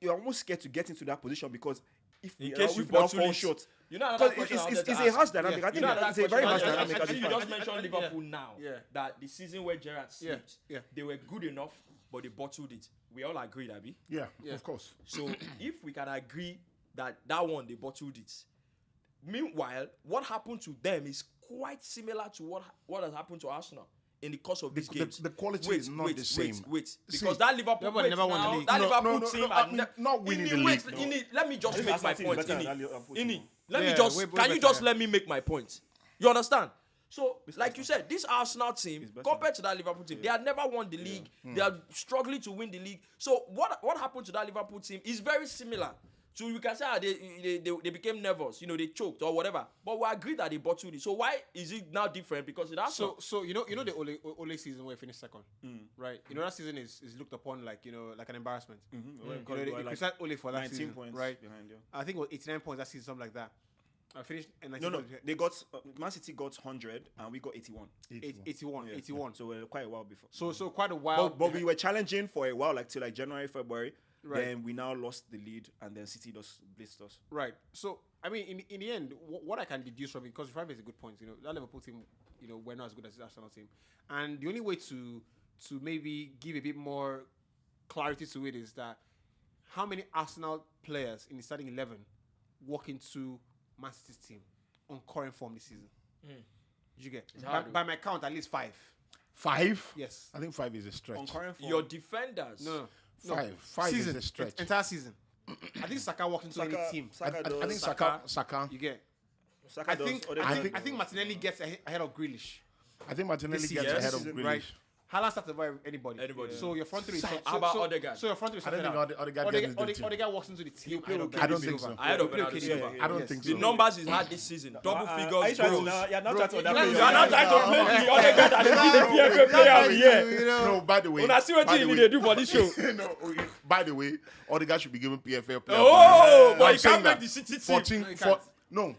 you're almost scared to get into that position because if
In
we
case you
now
bottle
fall
it.
short.
You know another
Because
question I wanted
it's
to
a
ask.
harsh dynamic.
Yeah.
I think
You know another
it's a very
question
harsh
I wanted to
dynamic.
ask.
as a
You
fan.
just mentioned Liverpool now.
Yeah.
That the season where Gerrard slipped,
Yeah.
they were good enough, but they bottled it. We all agreed, Abi.
Yeah,
Yeah.
of course.
So if we can agree that one they bottled it. Meanwhile, what happened to them is quite similar to what has happened to Arsenal in the course of these games.
the quality is not the same.
Wait,
See,
because that Liverpool
Liverpool never won the league.
that
No,
Liverpool
no,
team
no,
are
I mean, not winning the league, no.
Let me just
This
make my
Arsenal team is
point.
better than that Liverpool team.
Ini, let
Yeah,
me just
way
can you
better.
just let me make my point? You understand? So, like you said, this Arsenal team,
better.
compared to that Liverpool team, they had never won the league. They are struggling to win the league. So, what happened to that Liverpool team is very similar. So you can say they became nervous, they choked or whatever. But we agree that they bottled it. So why is it now different? Because it has
So you know the Ole season where he finished second, right? You know that season is looked upon like like an embarrassment.
Because
You
they
know,
were
they
like
criticized Ole for that
19
season,
points
right?
behind you.
I think it was 89 points that season, something like that. I finished. And
No, they got Man City got 100 and we got 81.
81.
So we're quite a while before.
So quite a while.
But we were challenging for a while, like till like January, February.
Right.
Then we now lost the lead, and then City just blitzed us.
Right. So I mean, in the end, what I can deduce from it, because Ravi is a good point. That Liverpool team, were not as good as the Arsenal team, and the only way to maybe give a bit more clarity to it is that how many Arsenal players in the starting 11 walk into Man City's team on current form this season? Did you get? By my count, at least 5.
5?
Yes.
I think 5 is a stretch.
On current form,
your defenders.
No.
5
season,
is a stretch.
Entire season. I think Saka walked into any team.
I think Saka.
You get.
Saka
I
does,
think
Odegaard
I think Martinelli gets ahead of Grealish.
I think Martinelli
This
gets
season,
ahead of
season,
Grealish.
Right. Haaland starts over anybody.
Anybody.
So your front three is
How about Odegaard?
So your front three is
I don't
sorted
think
out.
Odegaard gets into the team.
Odegaard walks into the team.
play
ahead of
okay.
I don't
Bernardo
think
Silva.
so.
Ahead of
He'll play
Bernardo
okay.
Silva.
I don't think
The
so.
numbers he's had this season, double
Are you
figures
trying to
goals.
now? You're not
Bro,
trying to
you
You are not trying to make the Odegaard and the PFA player of the year.
No, by the way.
Una see what
by
you
the
need
way-
to do for this show.
No, by the way, Odegaard should be given PFL player.
Oh,
I'm
but he
saying
can't make
that.
the City team.
14,
No, he can't.
no,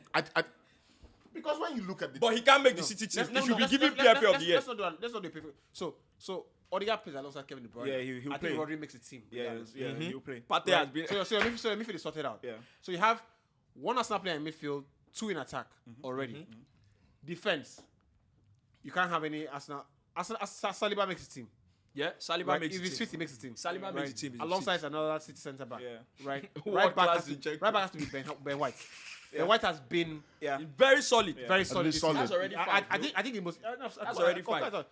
because when you look at the
But he can't make the City team. He should be given PFA of the year.
Let's not do that. Let's not do PFA. So Odegaard plays alongside Kevin De Bruyne.
Yeah, he'll
I
play.
think Rodri makes the team.
Yeah,
regardless.
yeah, he'll play.
Partey has been.
So your midfield is sorted out.
Yeah.
So you have one Arsenal player in midfield, 2 in attack already. Defense. You can't have any Arsenal. Saliba makes the team.
Yeah, Saliba
Right?
makes
If
the
he's
team.
fit, he makes the team.
Saliba makes the team. He's
Alongside another City centre back.
Yeah.
Right.
What
right back
class
has
is Jack?
to, right back has to be Ben White. Ben White has been
Yeah.
Very solid.
very solid.
been
this
solid.
season.
That's already
I
fine,
think the most.
That's already fine.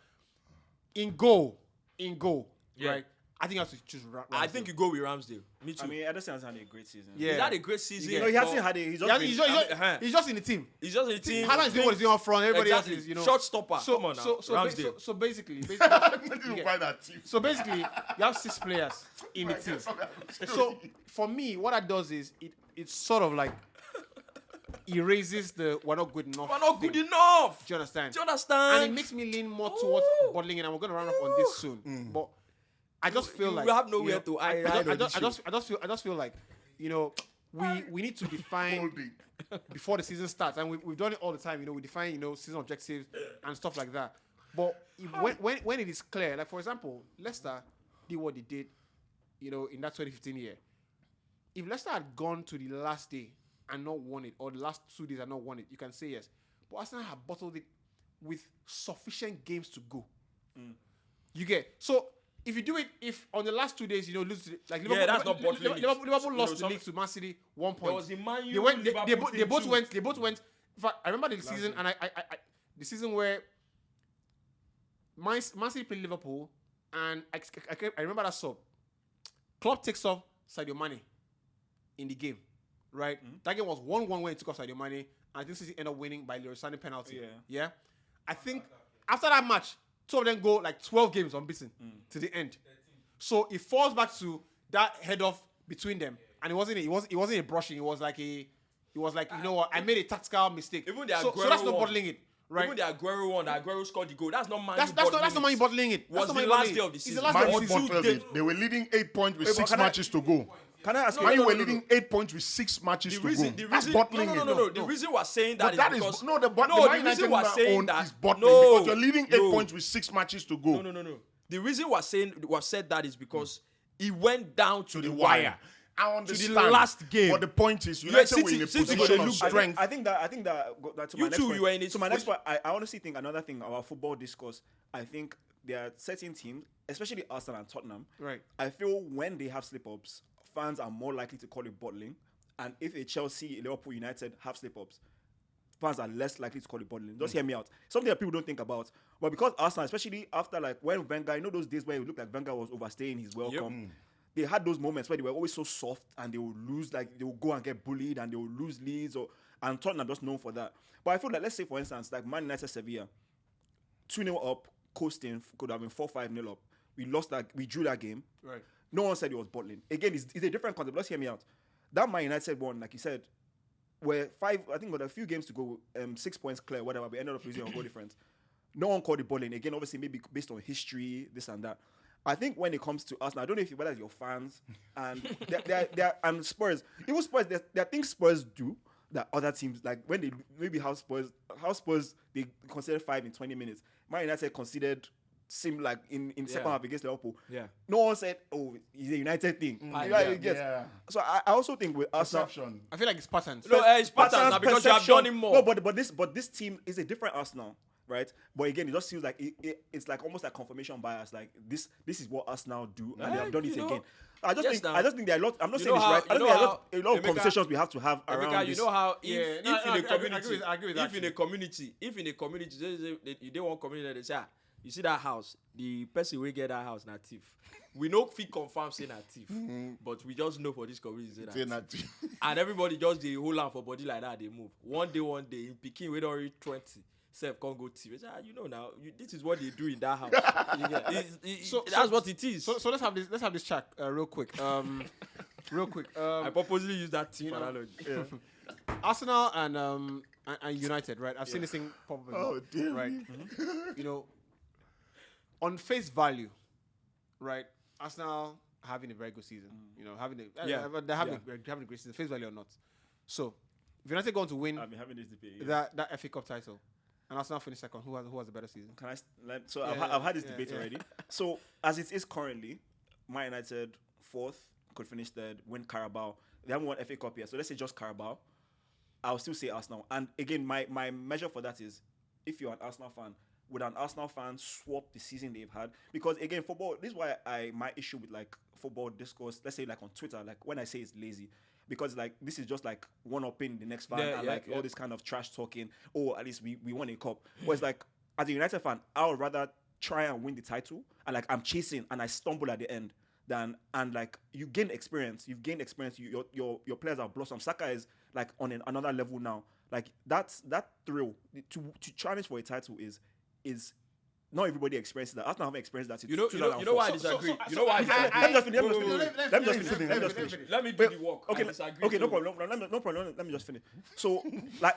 In goal,
Yeah.
right? I think I have to choose.
I think you go with Ramsdale. Me too.
I mean, Ederson has had a great season.
Yeah.
He's had a great season.
Yeah.
No, he hasn't
but
had it. He's just
Yeah,
been,
he's just in the team.
He's just in the team.
Haaland is doing what he's doing up front. Everybody
Exactly.
else is,
Short stopper.
So,
Come on now. Ramsdale.
so basically,
You
yeah.
find that team.
So basically, you have 6 players in the team. So for me, what that does is it sort of like erases the we're not good enough.
We're not good
thing.
enough.
Do you understand?
Do you understand?
And it makes me lean more towards
Ooh.
bottling, and we're going to round off on this soon. But I just feel
you
like
have nowhere to hide on this
I just feel like we need to define
Holding.
before the season starts, and we've done it all the time. We define season objectives and stuff like that. But when it is clear, like for example, Leicester did what they did in that 2015 year, if Leicester had gone to the last day and not won it, or the last 2 days and not won it, you can say yes. But Arsenal have bottled it with sufficient games to go. You get so. If you do it, if on the last 2 days, lose like Liverpool,
that's not bottling it.
Liverpool lost the
some-
league to Man City 1 point.
There was the Man
They
U,
went. They
Liverpool
both
thing
went.
too.
They both went. In fact, I remember the season, and I the season where Man City played Liverpool, and I remember that sub. Klopp takes off Sadio Mane in the game, right? That game was 1-1 when he took off Sadio Mane, and I think City ended up winning by Leroy Sané penalty. Yeah. I think after that match, 2 of them go like 12 games unbeaten to the end. So it falls back to that head off between them, and it wasn't a brushing. It was like you know what? I made a tactical mistake.
Even the
so
Aguero
that's not
one.
bottling it, right?
Even the Aguero one, the Aguero scored the goal. That's not Man
That's
U
not
bottling
Man U
it.
bottling it.
Was
That's not
the
Man U
last
bottling
day
it.
of the
It's
season.
last
Man
day
U
of the season.
bottled it. They were leading 8 points with
Wait, but
6
can I-
matches to go.
Can I ask
Man
you?
U were leading 8 points with 6 matches
The
to
reason,
go.
the
That's
reason,
bottling
no.
it.
The reason we're saying that
But
is
that
because
is no. The
no,
Man
the
United
reason we're saying
own
that
is bottling
no,
because you're leading 8
no.
points with 6 matches to go.
No. The reason we've said that is because he went down to the
wire.
wire.
I understand.
last game.
But the point is,
Yeah,
United were in a
City
position
they
of
look-
strength.
I think that to my
You
next
two,
point.
you were in it.
So my next point, I honestly think another thing about football discourse. I think there are certain teams, especially Arsenal and Tottenham.
Right.
I feel when they have slip-ups, fans are more likely to call it bottling, and if a Chelsea, Liverpool, United have slip-ups, fans are less likely to call it bottling. Just hear me out. Something that people don't think about, but because Arsenal, especially after like when Wenger, those days where it looked like Wenger was overstaying his welcome. They had those moments where they were always so soft and they would lose, like they would go and get bullied and they would lose leads, and Tottenham just known for that. But I feel like, let's say for instance, like Man United Sevilla, 2-0 up, coasting, could have been 4-5-0 up. We drew that game.
Right.
No one said it was bottling. Again, it's a different concept. Let's hear me out. That Man United one, like you said, where I think with a few games to go, 6 points clear, whatever, we ended up losing on goal difference. No one called it bottling. Again, obviously, maybe based on history, this and that. I think when it comes to Arsenal, I don't know whether it's your fans and and Spurs, even Spurs, there are things Spurs do that other teams, like when they maybe how Spurs they considered 5 in 20 minutes. Man United considered same like in second half against Liverpool.
Yeah.
No one said, "Oh, it's a United thing." You know,
yeah,
you get-
yeah.
So I also think with Arsenal,
Perception.
I feel like it's patterns.
No, it's patterns now because you have done it more.
No, but this team is a different Arsenal, right? But again, it just feels like it's like almost like confirmation bias. Like this is what Arsenal do, and they have done it again. I just think there are a lot. I'm not saying it's right. I don't think there are a lot of conversations we have to have around
Emeka,
this.
you know how
Yeah,
if
no,
in
I
a
agree
community,
with- I agree with that,
if in a community, you don't want community, they say, you see that house, the person will get that house na thief. We know fit confirm say na thief, but we just know for this community say
Say
na
that.
thief. And everybody just dey hold am for body like that, they move. One day, in Pikin, we don't reach 20. Self can't go thief. They say, you know now, this is what they do in that house. You get- that's what it is.
So let's have this chat real quick. Real quick.
I purposely use that thief
know,
analogy.
Arsenal and United, right? I've seen this thing pop up.
Oh, dear
right?
me.
You know, on face value, right? Arsenal having a very good season. You know, they're having a great season, face value or not. So, if United going to win
I've been having this debate. Yeah.
that FA Cup title, and Arsenal finish second, who has a better season?
Can I've had this debate already. So as it is currently, Man United 4th could finish 3rd, win Carabao. They haven't won FA Cup yet, so let's say just Carabao. I'll still say Arsenal. And again, my measure for that is, if you're an Arsenal fan, would an Arsenal fan swap the season they've had? Because again, football. This is why my issue with like football discourse. Let's say like on Twitter, like when I say it's lazy. Because like this is just like one up in the next fan and all this kind of trash talking. Or at least we won a cup. Whereas like as a United fan, I would rather try and win the title and like I'm chasing and I stumble at the end than and like you gain experience. You've gained experience. Your players are blossom. Saka is like on another level now. Like that thrill to challenge for a title is not everybody experiences that. Arsenal haven't experienced that.
You know why I disagree? You know why I disagree?
Let me just finish.
Let me just finish.
Let me do the work.
Okay,
I disagree
okay, no
too.
problem. No problem. Let me just finish. So, like,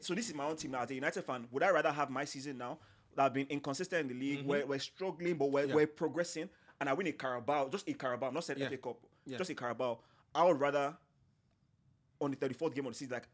so this is my own team now. As a United fan, would I rather have my season now that I've been inconsistent in the league, where we're struggling, but we're progressing, and I win a Carabao, just a Carabao, I'm not saying FA Cup, just a Carabao. I would rather on the 34th game of the season, like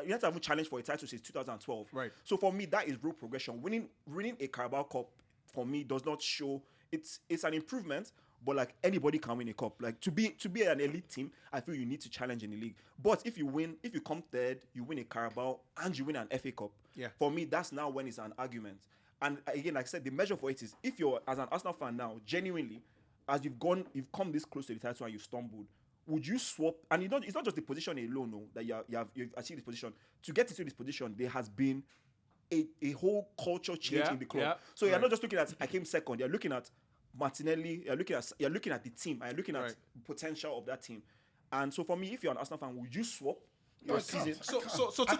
United haven't challenged for a title since 2012.
Right.
So for me, that is real progression. Winning a Carabao Cup for me does not show it's an improvement, But like anybody can win a cup. Like to be an elite team, I feel you need to challenge in the league. But if you come third, you win a Carabao and you win an FA Cup.
Yeah.
For me, that's now when it's an argument. And again, like I said, the measure for it is if you're as an Arsenal fan now, genuinely, as you've come this close to the title and you stumbled, would you swap? And it's not just the position alone, no, that you've achieved this position. To get into this position, there has been a whole culture change in the club. So you're not just looking at I came second. You're looking at Martinelli. You're looking at the team. And you're looking at potential of that team. And so for me, if you're an Arsenal fan, would you swap your season?
So two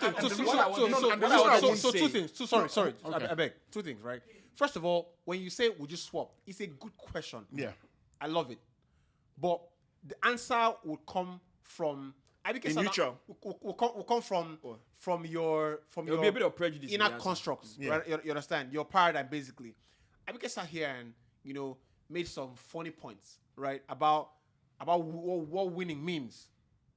things. Sorry. I beg. Two things, right? First of all, when you say would you swap, it's a good question.
Yeah.
I love it. But the answer would come from
neutral.
Will come from your
There'll be a bit of prejudice in
inner
the answer.
constructs.
Yeah.
Right? You understand? Your paradigm basically. Abike sat here and made some funny points, right? About what winning means,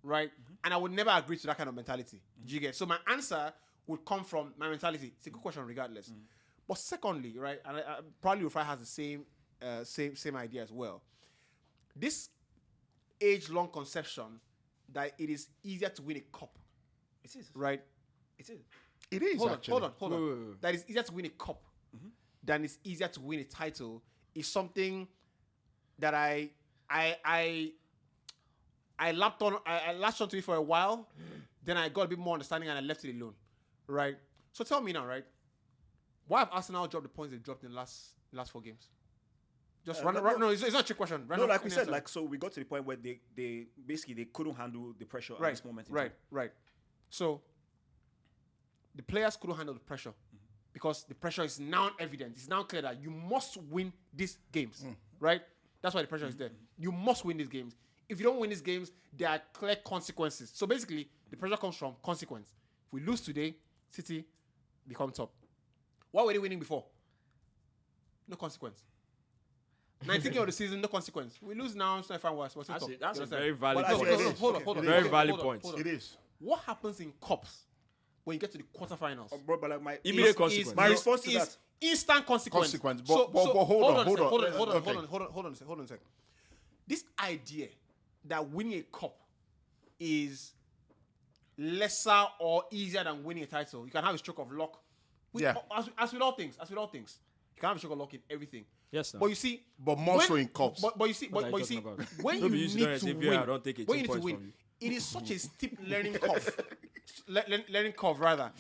right? And I would never agree to that kind of mentality. Do you get? So my answer would come from my mentality. It's a good question regardless. But secondly, right, and I probably Rufai has the same idea as well. This age-long conception that it is easier to win a cup.
It is.
Right?
It is.
It is
Hold
actually.
on.
Wait.
That it's easier to win a cup than it's easier to win a title is something that I latched onto it for a while, then I got a bit more understanding and I left it alone. Right? So tell me now, right? Why have Arsenal dropped the points they dropped in the last 4 games? Just no, it's not a trick question.
No, like we said, so we got to the point where they basically couldn't handle the pressure at this moment in time.
Right. So the players couldn't handle the pressure because the pressure is now evident. It's now clear that you must win these games, right? That's why the pressure is there. You must win these games. If you don't win these games, there are clear consequences. So basically, the pressure comes from consequence. If we lose today, City become top. Why were they winning before? No consequence. 19th game of the season, no consequence. We lose now, so if I was top.
That's a very valid
But
point.
Hold on.
Very valid point.
It is.
What happens in cups when you get to the quarterfinals?
Bro, but like
Immediate consequence.
my response to that.
Instant consequence.
But hold on.
Hold on a sec. This idea that winning a cup is lesser or easier than winning a title. You can have a stroke of luck. As with all things, you can have a stroke of luck in everything.
Yes, sir.
But you see,
But more so in cups.
But you see,
What are you
but you see,
talking about?
when
Don't
you
be using
need
that as
to
if, yeah,
win,
I don't take it
when
10
you need to
points
win,
from you.
it is such a steep learning curve. Learning curve, rather.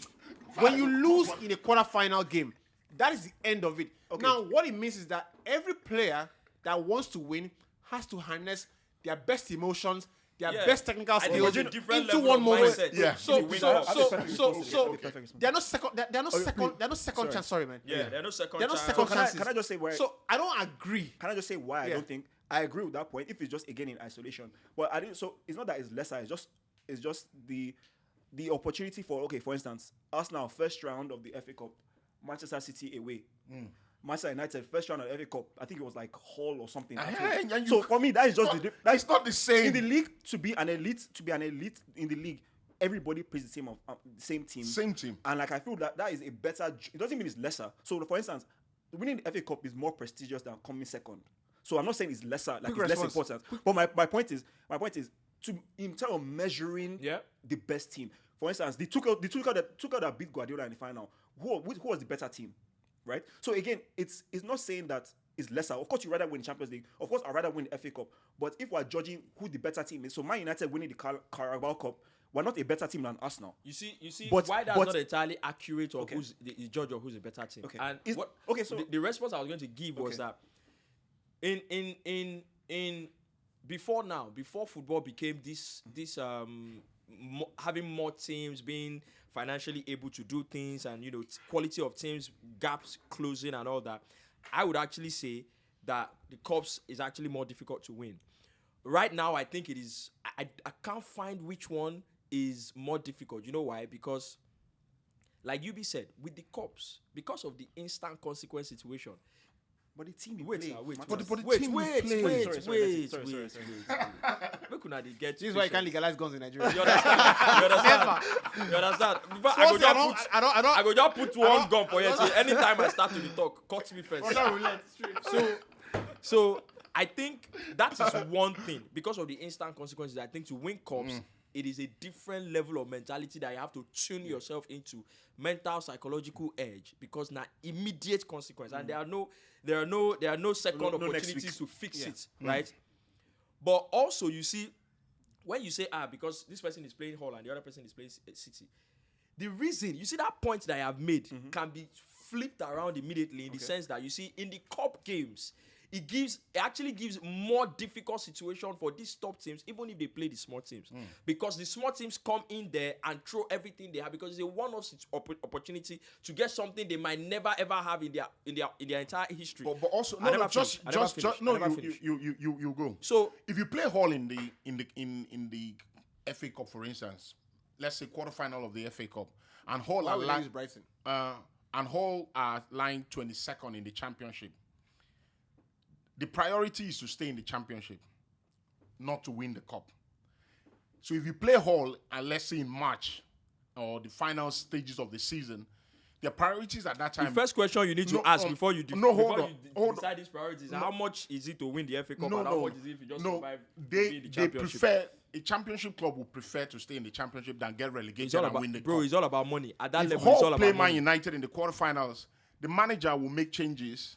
When you lose in a quarterfinal game, that is the end of it. Now, what it means is that every player that wants to win has to harness their best emotions, their best technical
I think
skills
it's a different
into
level
one
of
moment.
mindset.
Yeah.
So
Perfect.
there are no second chance. Sorry, man.
Yeah, there are no second
There are no
chance.
second
Can
chances.
I just say where?
So I don't agree.
Can I just say why I don't think I agree with that point? If it's just again in isolation, but I didn't. So it's not that it's lesser. It's just the opportunity for for instance, Arsenal first round of the FA Cup, Manchester City away. Manchester United first round of the FA Cup. I think it was like Hull or something. So for me, that is just
It's not the same.
in the league to be an elite in the league. Everybody plays the same team.
Same team.
And like I feel that is a better. It doesn't mean it's lesser. So for instance, winning the FA Cup is more prestigious than coming second. So I'm not saying it's lesser, like
Quick
it's less
response.
important. But my point is to in terms of measuring the best team. For instance, the Tuchel that beat Guardiola in the final. Who was the better team, right? So again, it's not saying that it's lesser. Of course, you rather win Champions League. Of course, I'd rather win the FA Cup. But if we're judging who the better team is, so Man United winning the Carabao Cup, we're not a better team than Arsenal.
You see,
But-
why that's
but-
not entirely accurate of who's the judge of who's a better team.
Okay.
And
So
the response I was going to give was that in before football became this having more teams, being financially able to do things, and quality of teams, gaps closing and all that, I would actually say that the Cups is actually more difficult to win. Right now, I think it is. I can't find which one is more difficult. You know why? Because, like Yubi said, with the Cups, because of the instant consequence situation.
but the team you
Wait,
play,
now, wait,
But the team you
wait.
play.
Sorry.
Where could I get?
This is why you can't legalize guns in Nigeria.
You understand? You understand? But I go just put one gun for you. Anytime I start to talk, cut me first. So I think that is one thing because of the instant consequences. I think to win cups, it is a different level of mentality that you have to tune yourself into, mental, psychological edge, because now immediate consequence, and there are no second
No next
opportunities
week.
to fix it, right? But also, you see, when you say because this person is playing Hull and the other person is playing City, the reason you see that point that I have made can be flipped around immediately in the sense that you see in the cup games. It actually gives more difficult situation for these top teams, even if they play the small teams, because the small teams come in there and throw everything they have because it's a one-off opportunity to get something they might never ever have in their entire history.
But also
I never finished.
you go.
So
If you play Hull in the FA Cup, for instance, let's say quarterfinal of the FA Cup, and Hull
Why
are
would they use Brighton?
and Hull are lying 22nd in the championship. The priority is to stay in the championship, not to win the cup. So if you play Hull, and let's say in March or the final stages of the season, their priorities at that time.
the first question you need to ask before you decide these priorities is how much is it to win the FA Cup and how much is it if you just survive to be in the
They
championship.
prefer a championship club would prefer to stay in the championship than get relegated
It's all
and
about,
win the
bro.
cup.
It's all about money. At that
If
level, it's all
Hull play
about
Man
money.
United in the quarterfinals, the manager will make changes,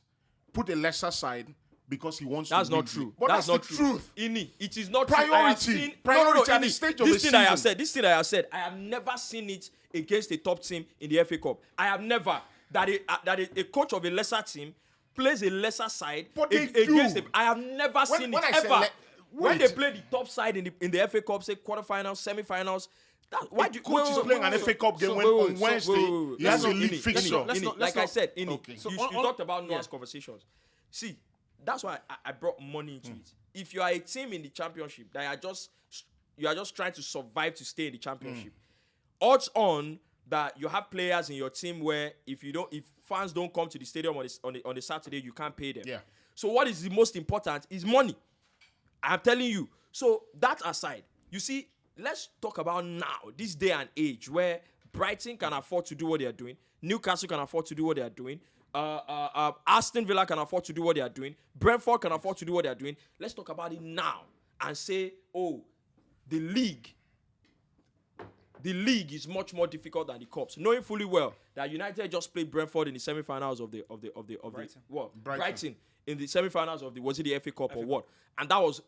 put a lesser side because he wants
That's
to win.
not true.
But that's the
not true.
truth.
Ini, it is not
Priority.
true. I have seen,
Priority at the
Ini,
stage of
this
the
thing I have
season.
said. This thing I have said. I have never seen it against a top team in the FA Cup. I have never that a coach of a lesser team plays a lesser side
But they
against
do.
I have never seen
when
it
I say
ever. When
wait.
they play the top side in the FA Cup, say quarterfinals, semifinals. Why do
coach is playing an FA Cup game when on Wednesday he has a league fixture.
Like I said, Ini,
Okay.
you talked about nuanced conversations. See, that's why I brought money into it. If you are a team in the championship that you are just trying to survive to stay in the championship, odds on that you have players in your team where if fans don't come to the stadium on the Saturday, you can't pay them.
Yeah.
So what is the most important is money. I'm telling you. So that aside, you see, let's talk about now, this day and age where Brighton can afford to do what they are doing, Newcastle can afford to do what they are doing, Aston Villa can afford to do what they are doing, Brentford can afford to do what they are doing. Let's talk about it now and say, the league is much more difficult than the cups, knowing fully well that United just played Brentford in the semi-finals of the Brighton in the semi-finals of the FA Cup or what, and that was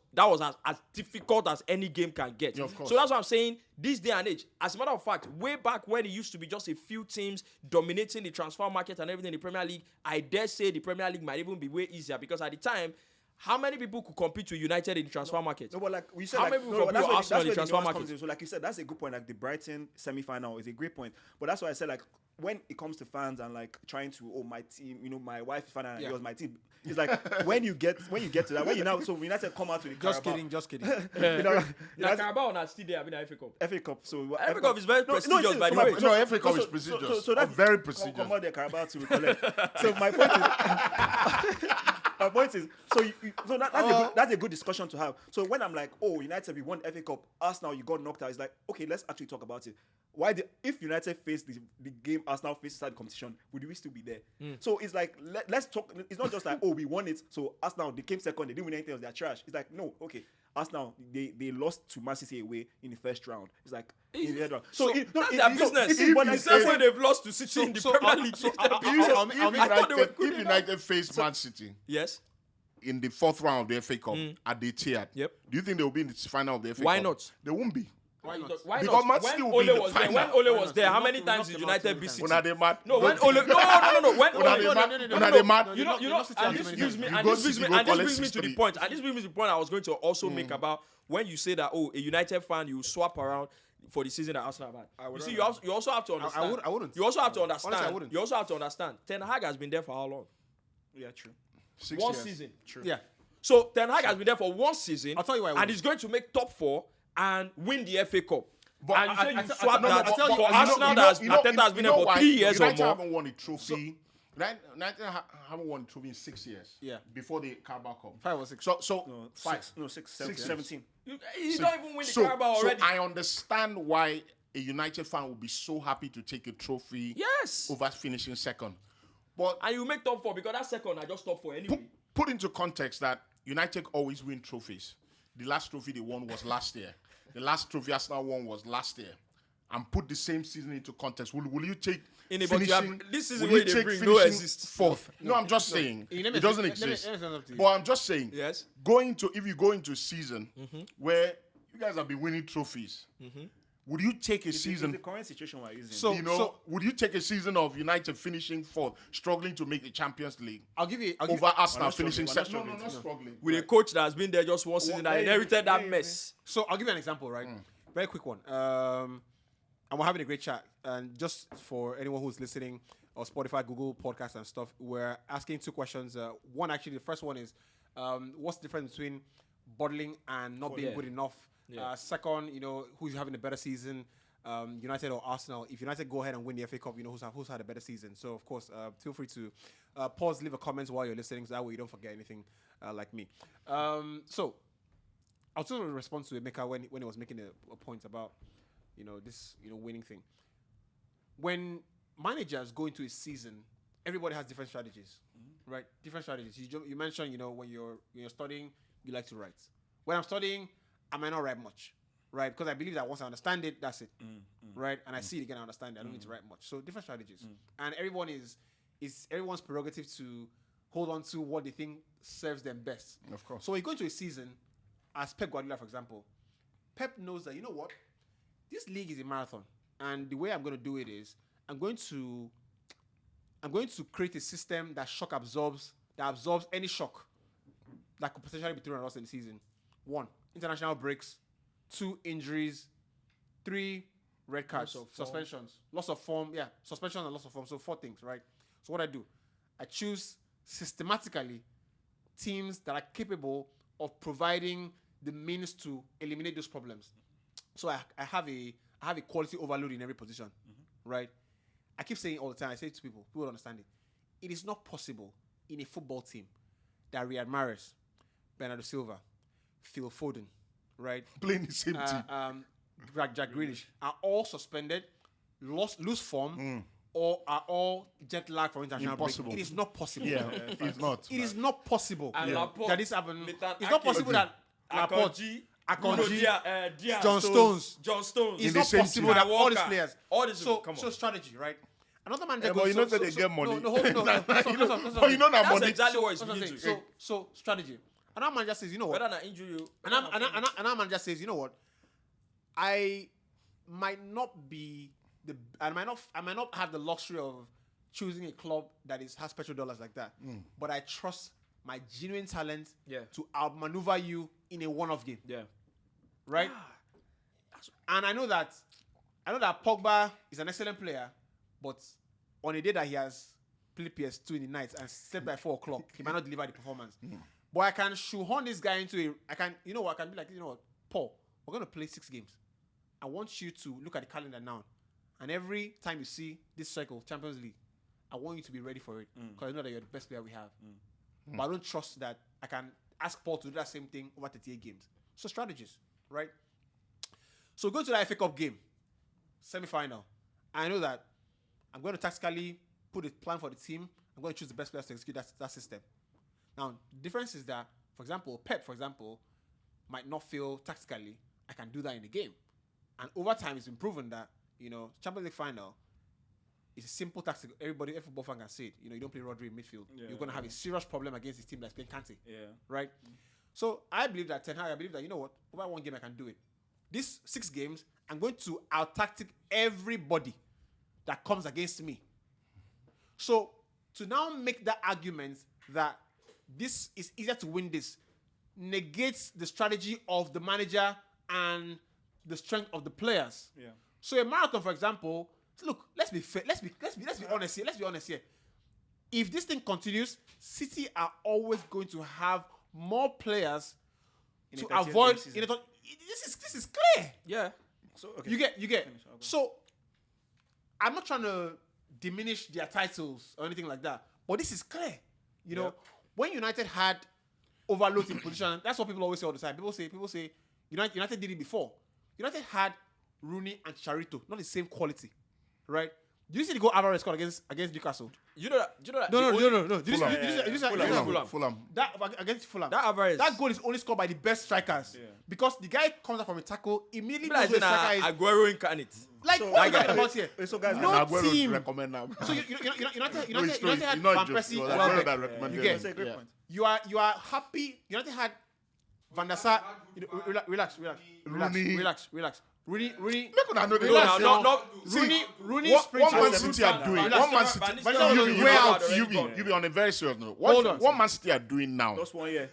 as difficult as any game can get.
Yeah, of course.
So that's what I'm saying. This day and age, as a matter of fact, way back when it used to be just a few teams dominating the transfer market and everything in the Premier League, I dare say the Premier League might even be way easier because at the time, how many people could compete with United in the transfer market?
No, but like we said,
How
like,
many people
no,
compete
that's
with
where
Arsenal in the
the
transfer
nuance
market?
comes in. So like you said, that's a good point. Like the Brighton semi-final is a great point. But that's why I said like when it comes to fans and like trying to my team, my wife is fan and it was my team. It's like when you get to that, when you now so United come out to the Carabao.
Just kidding.
Now Carabao not still there in the FA Cup.
FA Cup. So
FA Cup is very prestigious, by the way.
No, FA Cup is prestigious.
So that's
Very prestigious.
Come out the Carabao to collect. So my point is. My point is, that's a good discussion to have. So when I'm like, United, we won FA Cup, Arsenal, you got knocked out, it's like, okay, let's actually talk about it. If United faced the game Arsenal faced inside the competition, would we still be there? So it's like, let's talk. It's not just like, we won it, so Arsenal, they came second, they didn't win anything else, they're trash. It's like, no, okay, Arsenal, they lost to Man City away in the first round. It's like, in the third round.
So that's their business. The same way they've lost to City in the Premier League.
If United face Man City
Yes.
in the fourth round of the FA Cup at the Etihad,
Yep.
do you think they will be in the final of the FA Cup?
Why not?
They won't be.
Why not?
Why
Because
not?
Man
When
City will be in
Ole
the
was there,
final.
when Ole
Why
was
not?
there, how
We
many
knocked
times
them
did
out
United
many
beat
times.
City?
Una dey mad.
No, when Ole, no. When
Una dey
Ole,
mad.
no.
Una dey mad.
You know,
You lost it
and
too
this
many
brings me,
times.
and
You
this
go
brings me,
City, go
and this
collect
brings me to the
6-3.
point, and this brings me to the point I was going to also make about when you say that a United fan you swap around for the season that Arsenal have had. You see, you also have to understand.
I wouldn't.
You also have to understand.
Honestly, I wouldn't.
You also have to understand. Ten Hag has been there for how long?
Yeah, true.
6
1
years.
season.
Yeah.
So Ten Hag has been there for 1 season.
I'll tell you why I
and
wouldn't.
he's going to make top 4 and win the FA Cup.
But
And you say you swap
no,
that
but-
for
but-
Arsenal that Arteta has been there for
why?
3 years or
United
more.
haven't won a trophy. United haven't won a trophy in 6 years.
Yeah.
Before the Carabao Cup.
5 or 6.
So
No,
five.
17.
He's not even winning the Carabao already.
So I understand why a United fan would be so happy to take a trophy
Yes.
over finishing second. But
And you make top 4 because that second I just top 4 anyway.
put into context that United always win trophies. The last trophy they won was last year. The last trophy Arsenal won was last year. And put the same season into context. Will you take finishing?
This season
will
where
you
they
take
bring
finishing
no exist.
fourth? No, I'm just saying
Let me
it doesn't
let me
exist.
say something to you.
But I'm just saying,
Yes.
if you go into a season where you guys have been winning trophies, would you take a
It's
season?
the current situation we're using.
So-
Would you take a season of United finishing fourth, struggling to make the Champions League
I'll give you.
over Arsenal finishing
struggling,
second?
we're
No,
not
not struggling.
With a coach that has been there just one season that inherited that mess.
So I'll give you an example, right? Very quick one. And we're having a great chat. And just for anyone who's listening, or Spotify, Google Podcasts and stuff, we're asking two questions. One, actually, the first one is, what's the difference between bottling and not being
Yeah.
good enough?
Yeah.
Second, who's having a better season, United or Arsenal? If United go ahead and win the FA Cup, who's had a better season. So, of course, feel free to pause, leave a comment while you're listening, so that way you don't forget anything like me. So, I was going to respond to Emeka when he was making a point about, this, winning thing. When managers go into a season, everybody has different strategies, right? Different strategies. You mentioned, when you're studying, you like to write. When I'm studying, I might not write much, right? Because I believe that once I understand it, that's it, right? And I see it again, I understand it. I don't need to write much. So different strategies, and everyone is everyone's prerogative to hold on to what they think serves them best.
Of course.
So when you go into a season, as Pep Guardiola, for example, Pep knows that this league is a marathon, and the way I'm going to do it is I'm going to create a system that absorbs any shock that could potentially be thrown at us in the season. 1, international breaks. 2, injuries. 3, red cards,
Loss of form.
suspensions, loss of form. Yeah, suspension and loss of form. So 4 things, right? So what I do, I choose systematically teams that are capable of providing the means to eliminate those problems. So I have a quality overload in every position, right? I keep saying all the time, I say it to people don't understand it. It is not possible in a football team that Riyad Mahrez, Bernardo Silva, Phil Foden, right?
Playing the same team.
Jack Grealish are all suspended, lose form, or are all jet lag from international break.
Impossible.
It is not possible.
Yeah, it's not.
It is not possible
And Laporte,
that this happened.
Nathan
It's not
Ake,
possible that Laporte,
Akonji,
Akonji,
John Stones.
it's
the
not
same
possible
team.
that all these
Walker,
players.
all these
so
people, come
so
on.
strategy, right? Another manager
Yeah,
goes.
but you know that they get money.
No, hold on.
But you know that
That's
money.
exactly what it's
That's what I'm
beginning
saying.
to.
So strategy. Another manager says, you know what?
Whether na injury you.
Another manager says, you know what? I might not have the luxury of choosing a club that has petrodollars like that. But I trust my genuine talent
Yeah.
to outmaneuver you in a one-off game.
Yeah.
Right? And I know that Pogba is an excellent player, but on a day that he has played PS2 in the night and slept by 4 o'clock, he might not deliver the performance. But I can shoehorn this guy into I can be like, Paul, we're going to play 6 games. I want you to look at the calendar now. And every time you see this cycle, Champions League, I want you to be ready for it. Because I know that you're the best player we have. But I don't trust that I can ask Paul to do that same thing over 38 games. So strategies, right? So going to the FA Cup game, semi-final, I know that I'm going to tactically put a plan for the team. I'm going to choose the best players to execute that system. Now, the difference is that, for example, Pep, might not feel tactically I can do that in the game. And over time, it's been proven that, Champions League final is a simple tactic. Every football fan can say it. You don't play Rodri in midfield.
Yeah,
You're going to have a serious problem against this team that's playing Kante.
Yeah.
Right? So I believe that you know what? Over one game, I can do it. These 6 games, I'm going to out-tactic everybody that comes against me. So to now make that argument that this is easier to win this negates the strategy of the manager and the strength of the players.
Yeah.
So a marathon, for example, look, let's be fair, let's be honest here. Let's be honest here. If this thing continues, City are always going to have more players
In a
to
30th
avoid.
game season.
This is clear.
Yeah.
So okay.
You get.
Finish, I'll go.
So I'm not trying to diminish their titles or anything like that, but this is clear. When United had overloads in position, that's what people always say all the time. People say United did it before. United had Rooney and Charito, not the same quality, right? Do you see the goal Alvarez scored against Newcastle?
You know that.
No.
the only-
Did you see
Fulham.
that against Fulham?
That Alvarez.
That goal is only scored by the best strikers because the guy comes out from a tackle immediately.
Be like
knows where the
saying
striker is.
Aguero incarnate.
Like
So-
what are
that
we talking
guy-
about here?
So guys,
No
And Aguero
team.
recommend now.
So United
No, it's true.
had
It's not
Van
just-
Persie,
it was
Welbeck.
Aguero that recommended
You
him.
get-
that's a great point.
You are happy. United had Van der Sar. Relax. Rooney.
Make una know the
Relax,
goal.
no.
Rooney
What
sprint.
Man City are doing?
Relax.
What Man City?
Van Nistelrooy
Van Nistelrooy
You
was
be
way
out.
out.
You be on a very serious note.
Hold on.
What Man City are doing now?
Just 1 year.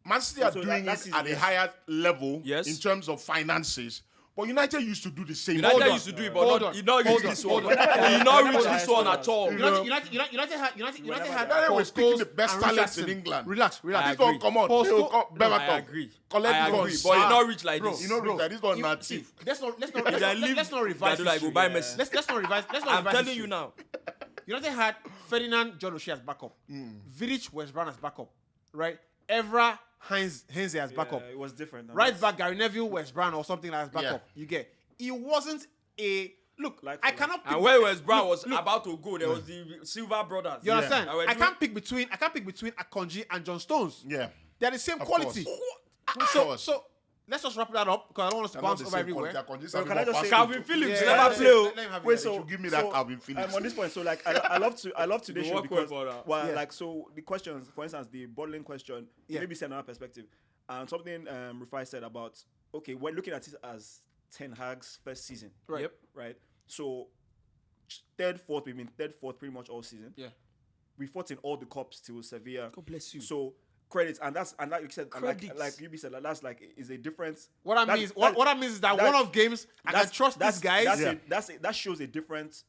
Man City are
So
doing
that
it
is-
at a
yes.
higher level
Yes.
in terms of finances. But United used to do the same.
United
Hold on.
used to do it,
Hold
but
on.
he not
Hold
reach
on.
this one.
Hold on.
He not reach
Hold on.
this one at all.
United had
United
Paul
was picking the
Scholes
best
and
talents in
Richardson.
England.
Relax.
I
This
agree.
one come on.
Paul
They will
Scholes-
come.
No, I
Beverton.
agree.
Collect
I
this one.
agree, but he
Ah.
not reach like
Bro,
this.
You know,
Bro,
Richard, this one
You-
not
see,
cheap.
let's not
If they leave,
revise
they do like
history.
go buy Messi.
Let's not revise.
I'm telling
history.
you now.
United had Ferdinand John O'Shea as backup, Vidic West Brown as backup, right? Evra Heinze as backup,
It was different.
right back Gary Neville West Brown or something like as backup. You get. It wasn't a look.
Like
I
for
cannot. Pick,
And when West Brown was
look.
about to go, there was the Silva brothers.
You understand?
That were
I
doing-
can't pick between Akonji and John Stones.
Yeah.
They're the same
Of
quality.
course.
So let's just wrap that up because I don't want us to
They're not
bounce
the
over
same
everywhere.
quality. Can
So can I just say-
Calvin Phillips
Yeah,
never
let-
play.
let him have it.
Wait, so
give me that Calvin Phillips.
On this point, so like I love today's
You
show
work well
because
for that.
Yeah.
like so the questions, for instance, the bottling question, maybe see another perspective, and something Rufai said about we're looking at it as Ten Hag's first season,
Right.
Yep.
right? So third, fourth, we've been third, fourth pretty much all season.
Yeah.
We fought in all the cups till Sevilla.
God bless you.
So credits, and like you said, and
Credits.
like you said, that's like is a difference.
What I mean is that one of games I can trust these guys.
That shows a different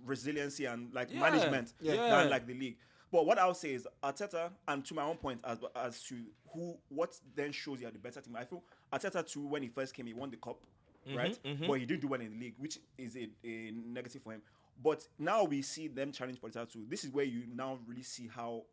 resiliency and like
Yeah.
management
Yeah.
than like the league. But what I'll say is Arteta, and to my own point as to what then shows you are the better team. I feel Arteta too, when he first came, he won the cup, right? But he didn't do well in the league, which is a negative for him. But now we see them challenge for the title. This is where you now really see how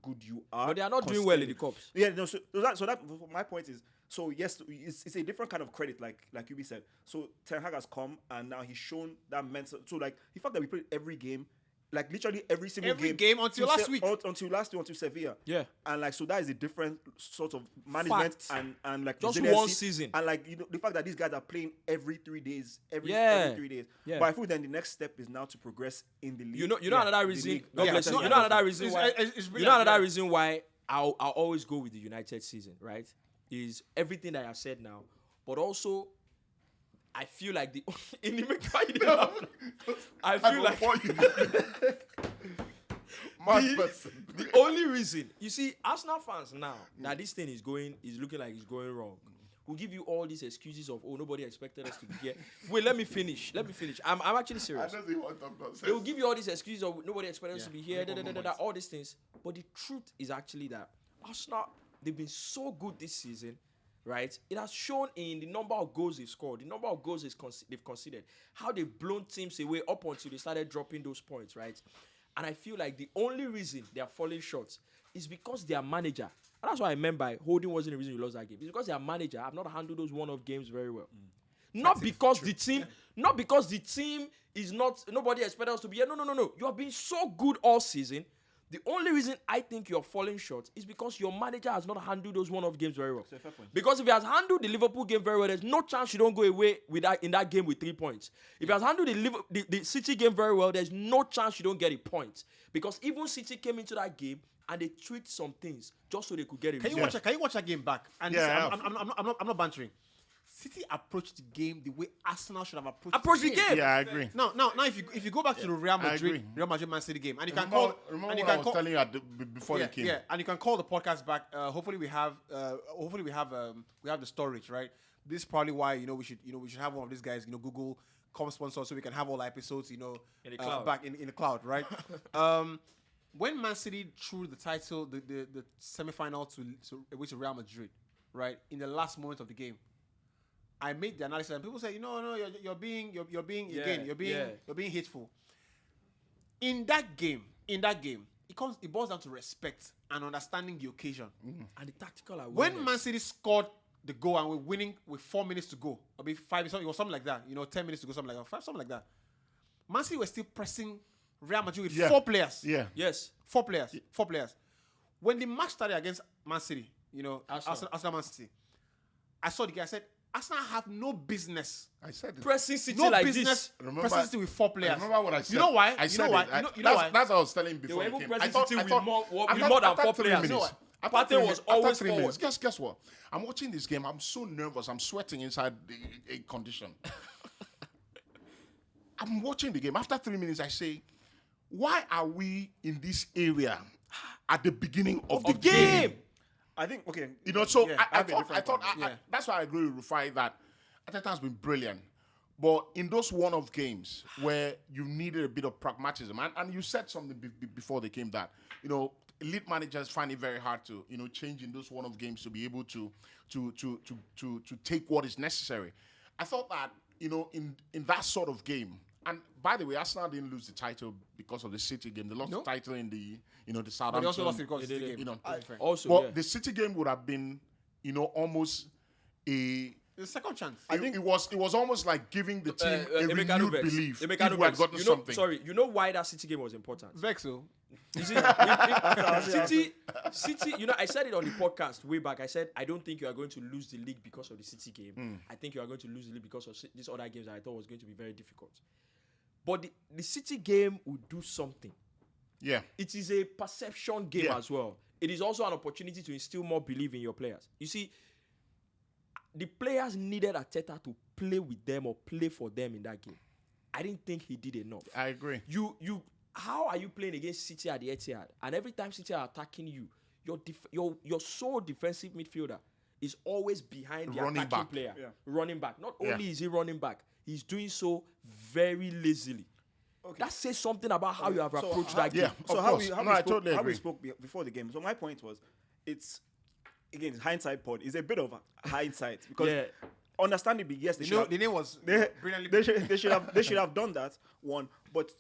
good you are.
But they are not doing well in the cups.
Yeah, no. So that my point is. So yes, it's a different kind of credit, like Yubi said. So Ten Hag has come and now he's shown that mental. So like the fact that we played every game, like literally every single
game until last week.
until Sevilla.
Yeah.
And like so that is a different sort of management
Fact.
and like
Just
resiliency.
one season.
And like the fact that these guys are playing every 3 days, every
Yeah.
3 days.
Yeah.
But I feel then the next step is now to progress in the league.
You know another
The
reason.
league.
God
Yeah,
bless
it's
you.
not-
You know another reason why.
it's
You know another reason why I'll always go with the United season, right? Is everything that I have said now, but also I feel like the in the I feel like
Mad person.
the only reason you see Arsenal fans now that this thing is looking like it's going wrong. We'll give you all these excuses of nobody expected us to be here. Wait, let me finish. I'm actually
I
serious.
know they want to
They will give you all these excuses of nobody expected us to be here, all these things. But the truth is actually that Arsenal, they've been so good this season, right? It has shown in the number of goals they've scored, the number of goals they've conceded, how they've blown teams away up until they started dropping those points, right? And I feel like the only reason they are falling short is because their manager, and that's what I meant by holding wasn't the reason you lost that game. It's because their manager have not handled those one-off games very well. Not because the team is not, nobody expected us to be here. No. You have been so good all season. The only reason I think you're falling short is because your manager has not handled those one-off games very well.
fair point.
Because if he has handled the Liverpool game very well, there's no chance you don't go away with that in that game with 3 points. If he has handled the City game very well, there's no chance you don't get a point. Because even City came into that game and they tweaked some things just so they could get a
Can you
result.
watch that game back? And
Yeah,
listen, I'm not bantering. City approached the game the way Arsenal should have approached
Approach the game.
Yeah, I agree.
Now, if you go back to the Real Madrid Man City game, and you can call,
Remember
and you
what I
can
was
call,
telling you before
yeah,
they came.
yeah, and you can call the podcast back. Hopefully we have the storage, right? This is probably why we should have one of these guys, Google come sponsor, so we can have all the episodes,
In the cloud.
back in the cloud, right? When Man City threw the title, the semi-final to Real Madrid, right, in the last moment of the game, I made the analysis, and people say, no, you're being hateful. In that game, it boils down to respect and understanding the occasion.
And the tactical awareness.
When Man City scored the goal and we're winning with 4 minutes to go, or maybe 5, it was something like that. 10 minutes to go, something like that, 5, something like that. Man City were still pressing Real Madrid with
Yeah.
4 players.
Yeah.
Yes.
4 players. 4 players. When the match started against Man City,
Arsenal.
Arsenal Man City, I saw the guy. I said, Arsenal have no business.
I said it.
Pressing City
No
like
business
this.
Remember-
pressing City with 4
I
players.
remember what I said.
You know why?
I
You
said
know why?
it.
You know why?
That's what I was telling you
They
before
were
you
even
came.
pressing
I thought-
City
I
with
thought-
more
after-
than
after
4
3
players.
minutes-
You know what?
After
Partey
3
was
minutes-
always
after 3 minutes,
forward.
guess what? I'm watching this game. I'm so nervous. I'm sweating inside a condition. I'm watching the game. After 3 minutes, I say, why are we in this area at the beginning of the game?
I think okay.
You know, so
Yeah,
I
have a
thought,
different point.
Yeah.
that's why I agree with Rufai that Ateta's been brilliant. But in those one-off games where you needed a bit of pragmatism, and you said something before the game that, elite managers find it very hard to, change in those one-off games to be able to take what is necessary. I thought that, in that sort of game, and by the way, Arsenal didn't lose the title because of the City game. They lost the title in the, the
But
Southampton.
they also lost it because of the game.
You know,
Also,
but
yeah.
the City game would have been, almost a.
The second chance.
I think it was almost like giving the team a
Emeka no
renewed
vex.
belief.
Emeka
If
no
we had
vex.
gotten
You know,
something.
sorry, you know why that City game was important?
Vexo.
You see, City, I said it on the podcast way back. I said, I don't think you are going to lose the league because of the City game. I think you are going to lose the league because of these other games that I thought was going to be very difficult. But the City game would do something.
Yeah.
It is a perception game
Yeah.
as well. It is also an opportunity to instill more belief in your players. You see, the players needed Arteta to play with them or play for them in that game. I didn't think he did enough.
I agree.
How are you playing against City at the Etihad? And every time City are attacking you, your sole defensive midfielder is always behind the
Running
attacking
back.
player.
Yeah.
Running back. Not
Yeah.
only is he running back, he's doing so very lazily. That says something about how you have approached that game.
Yeah.
So
Of
how
course.
we, how,
No,
we
I
spoke,
totally
how we
agree.
spoke before the game. So my point was, it's again hindsight pod. It's a bit of hindsight because
Yeah.
understandably, yes, they should have,
The name was
they,
brilliantly.
they should have done that one. But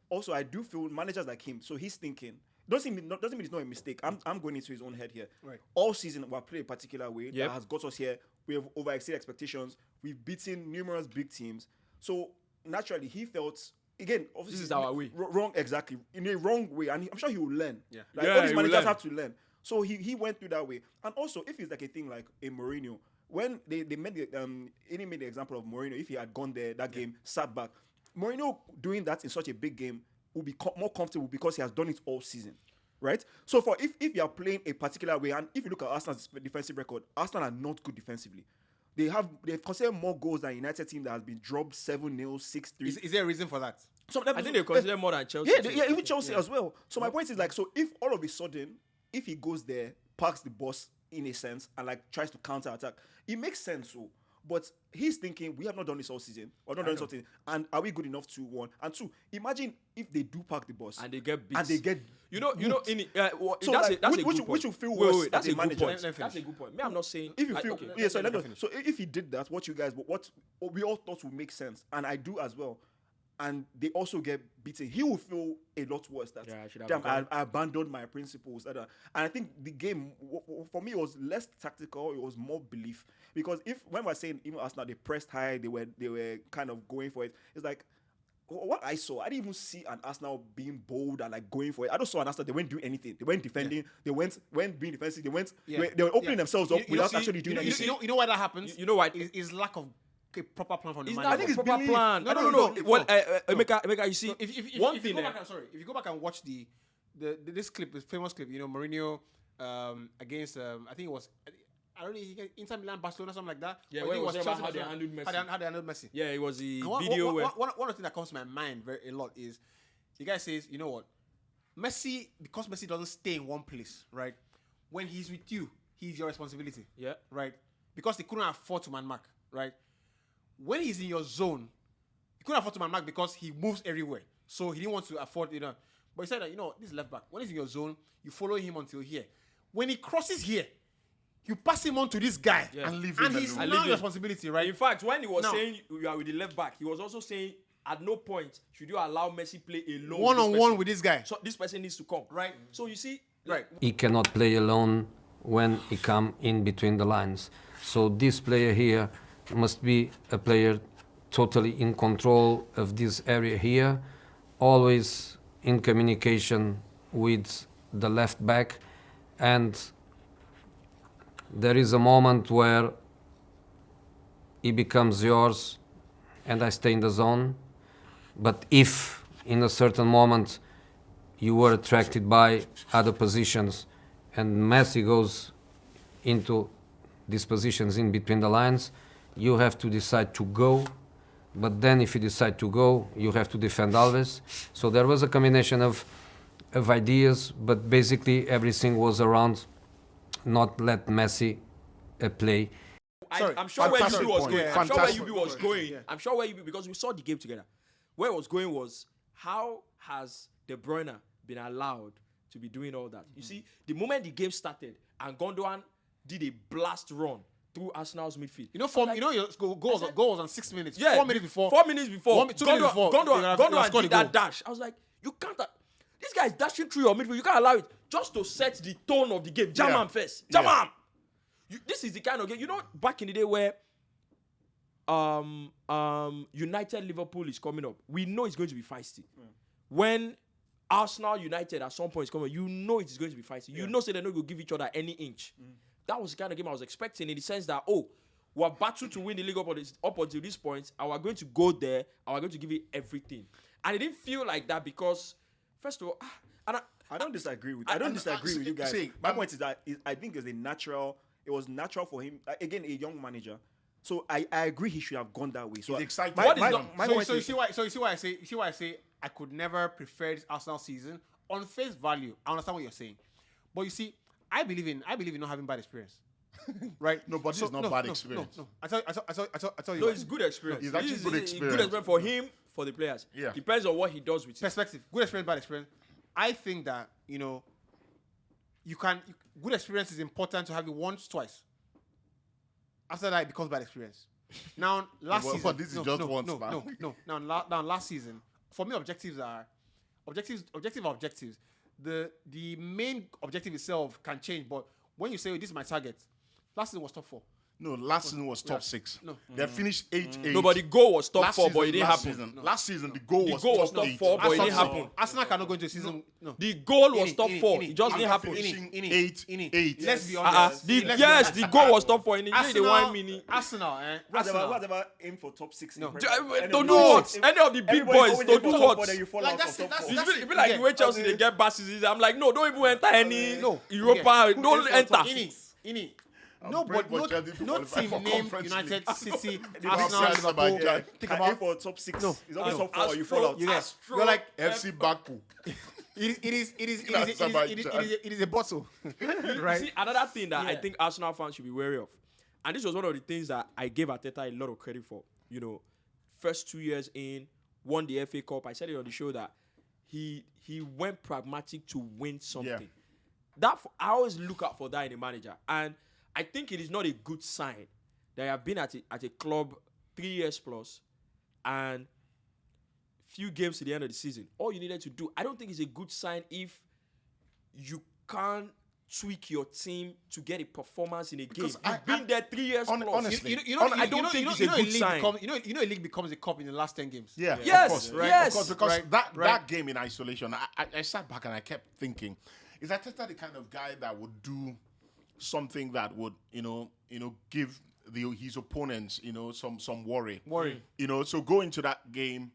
also, I do feel managers like him. So he's thinking. Doesn't mean it's not a mistake. I'm going into his own head here.
Right.
All season we have played a particular way
Yep.
that has got us here. We have overexceeded expectations. We've beaten numerous big teams. So naturally, he felt. Again, obviously,
This is our way.
Wrong, exactly, in a wrong way, and I'm sure he will learn.
Yeah.
Like
Yeah,
all these
he will
managers
learn.
have to learn. So he went through that way, and also if it's like a thing like a Mourinho, when they made the Ini made the example of Mourinho, if he had gone there that game, sat back, Mourinho doing that in such a big game will be more comfortable because he has done it all season, right? So for if you are playing a particular way, and if you look at Arsenal's defensive record, Arsenal are not good defensively. They've conceded more goals than United team that has been dropped 7-0, 6-3.
Is there a reason for that?
I think they consider more than Chelsea.
Yeah,
too.
even Chelsea as well. So my point is like, so if all of a sudden, if he goes there, parks the bus in a sense, and like tries to counter attack, it makes sense. So, but he's thinking we have not done this all season, or not done something, and are we good enough to 1 and 2? Imagine if they do park the bus
And they get beat.
and they get
whooped.
So,
that's
like,
that's
which-
a good point.
which you feel
Wait,
worse
wait, that's
as
a
a
good
manager?
point.
Let me
That's a
finish.
good point. Me, I'm not saying
if you
I-
feel
okay.
yeah, so
let me
let me,
finish.
so if he did that, what you guys what we all thought would make sense, and I do as well, and they also get beaten, he will feel a lot worse. That
Yeah, I should have
damn,
gone.
I abandoned my principles. And I think the game for me was less tactical. It was more belief, because when we're saying even Arsenal, they pressed high, they were kind of going for it. It's like what I saw, I didn't even see an Arsenal being bold and like going for it. I just saw an Arsenal, they weren't doing anything. They weren't defending. They weren't being defensive. They were opening themselves up without
see-
actually doing anything.
You know why that happens?
You know why?
Is lack of a proper plan from the
It's
manager.
not
think
a
it's
proper
belief.
plan.
No,
No.
no.
Well,
No.
Emeka, you see,
So if
one
you
thing.
go back and, sorry, if you go back and watch this clip, this famous clip, Mourinho against I think it was I don't know, Inter Milan, Barcelona, something like that.
Yeah,
Or I
where
think
it was about
Chelsea,
how they
Barcelona.
handled Messi.
How they handled Messi.
Yeah, it was the
And one
video where.
of the things that comes to my mind a lot is the guy says, you know what, Messi, because Messi doesn't stay in one place, right? When he's with you, he's your responsibility.
Yeah.
Right? Because they couldn't afford to man mark, right? When he's in your zone, he couldn't afford to man mark because he moves everywhere. So he didn't want to afford, But he said that, this left back. When he's in your zone, you follow him until here. When he crosses here, you pass him on to this guy.
Yeah.
And leave him
And he's
alone.
And
now
leave him.
responsibility, right?
In fact, when he was
Now-
saying you are with the left back, he was also saying at no point should you allow Messi play alone.
One-on-one with this guy.
So this person needs to come.
Right.
So you see,
Right.
He cannot play alone when he come in between the lines. So this player here must be a player totally in control of this area here, always in communication with the left back, and there is a moment where he becomes yours and I stay in the zone. But if in a certain moment you were attracted by other positions and Messi goes into these positions in between the lines, you have to decide to go. But then if you decide to go, you have to defend Alves. So there was a combination of ideas, but basically everything was around not let Messi play.
I'm sure where
fantastic
UB was
point.
going.
Yeah,
I'm sure where
fantastic
UB was
point.
going.
Yeah.
I'm sure where UB, because we saw the game together. Where it was going was, how has De Bruyne been allowed to be doing all that? You see, the moment the game started and Gondwan did a blast run through Arsenal's midfield.
Your goal was on 6 minutes.
Yeah,
4 minutes before.
4 minutes before.
2 minutes before. they would have
Gondwan
scored
did
a
that
goal.
dash. I was like, you can't. This guy is dashing through your midfield. You can't allow it just to set the tone of the game. Jam him first. Jam him. This is the kind of game, back in the day where United Liverpool is coming up, we know it's going to be feisty. When Arsenal United at some point is coming, you know it's going to be feisty. You know, they're not going to give each other any inch. That was the kind of game I was expecting, in the sense that, we're battled to win the league up until this point, and we're going to go there, and we're going to give it everything. And it didn't feel like that because, first of all,
I don't disagree with you guys. My point is that I think it was natural for him. Again, a young manager. So I agree he should have gone that way. So
He's excited.
My point
So you
is,
see why I say I could never prefer this Arsenal season. On face value, I understand what you're saying, but you see, I believe in not having bad experience, right?
No, but this is not bad experience.
No. I tell you.
no,
why.
it's good experience.
It's actually good experience.
Good experience for him, for the players.
Yeah.
Depends on what he does with it.
Perspective. Good experience, bad experience. I think that good experience is important to have it once, twice. After that, it becomes bad experience. Now, last season.
But this is just once, man.
No. Now, last season, for me, objectives. The main objective itself can change, but when you say, this is my target, last season was top 4.
No, last season was top 6.
No.
They finished 8-8.
No, but the goal was top
Last
4, but
season-
it didn't
last
happen.
season- Last season, the goal was
top
top 8.
4, but it didn't happen.
Arsenal cannot go into a season. No.
The goal was
Ini,
top
Ini,
4.
Ini,
It just
Ini,
didn't happen.
Finishing
Ini,
8-8.
Let's be
Uh-uh.
honest.
The goal was top 4. The 1 minute.
Arsenal,
whatever aim for top 6.
No.
To do what? Any of the big boys, to do what?
Like, that's it, that's-
It be like the way Chelsea they get bad seasons. I'm like, no, don't even enter any
No.
Europa. Don't enter.
Ini. No,
praying
but
for
no
Chelsea to
team
qualify for
named
Conference
United,
League.
City,
Arsenal,
Arsenal, Liverpool.
Azerbaijan.
Think
Aim
about
for top 6.
No.
It's always top 4 or you fall out.
you guys. You're like
FC Baku.
it is a bottle, right?
See, another thing that I think Arsenal fans should be wary of, and this was one of the things that I gave Arteta a lot of credit for. First 2 years in, won the FA Cup. I said it on the show that he went pragmatic to win something. I always look out for that in a manager, and I think it is not a good sign that you have been at a club 3 years plus and few games to the end of the season. All you needed to do, I don't think it's a good sign if you can't tweak your team to get a performance in a game. You've been there 3 years plus.
honestly,
I don't think it's a good sign.
A league becomes a cup in the last 10 games.
Yeah,
Yes,
of course, right?
yes.
Of course, because
Right,
that game in isolation, I sat back and I kept thinking, is Arteta the kind of guy that would do something that would, give his opponents, some worry. So go into that game.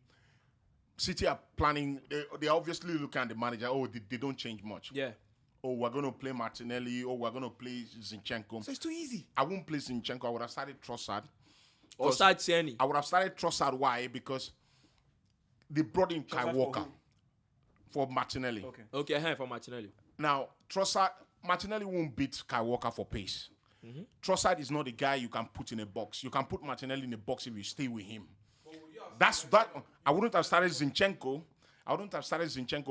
City are planning. They obviously look at the manager. Oh, they don't change much.
Yeah.
Oh, we're going to play Martinelli. Oh, we're going to play Zinchenko.
So it's too easy.
I won't play Zinchenko. I would have started Trossard.
Or start Tierney.
I would have started Trossard. Why? Because they brought in Kai
Trossard
Walker for Martinelli.
Okay, for Martinelli.
Now, Martinelli won't beat Kai Walker for pace. Trossard is not a guy you can put in a box. You can put Martinelli in a box if you stay with him. That's that. I wouldn't have started Zinchenko.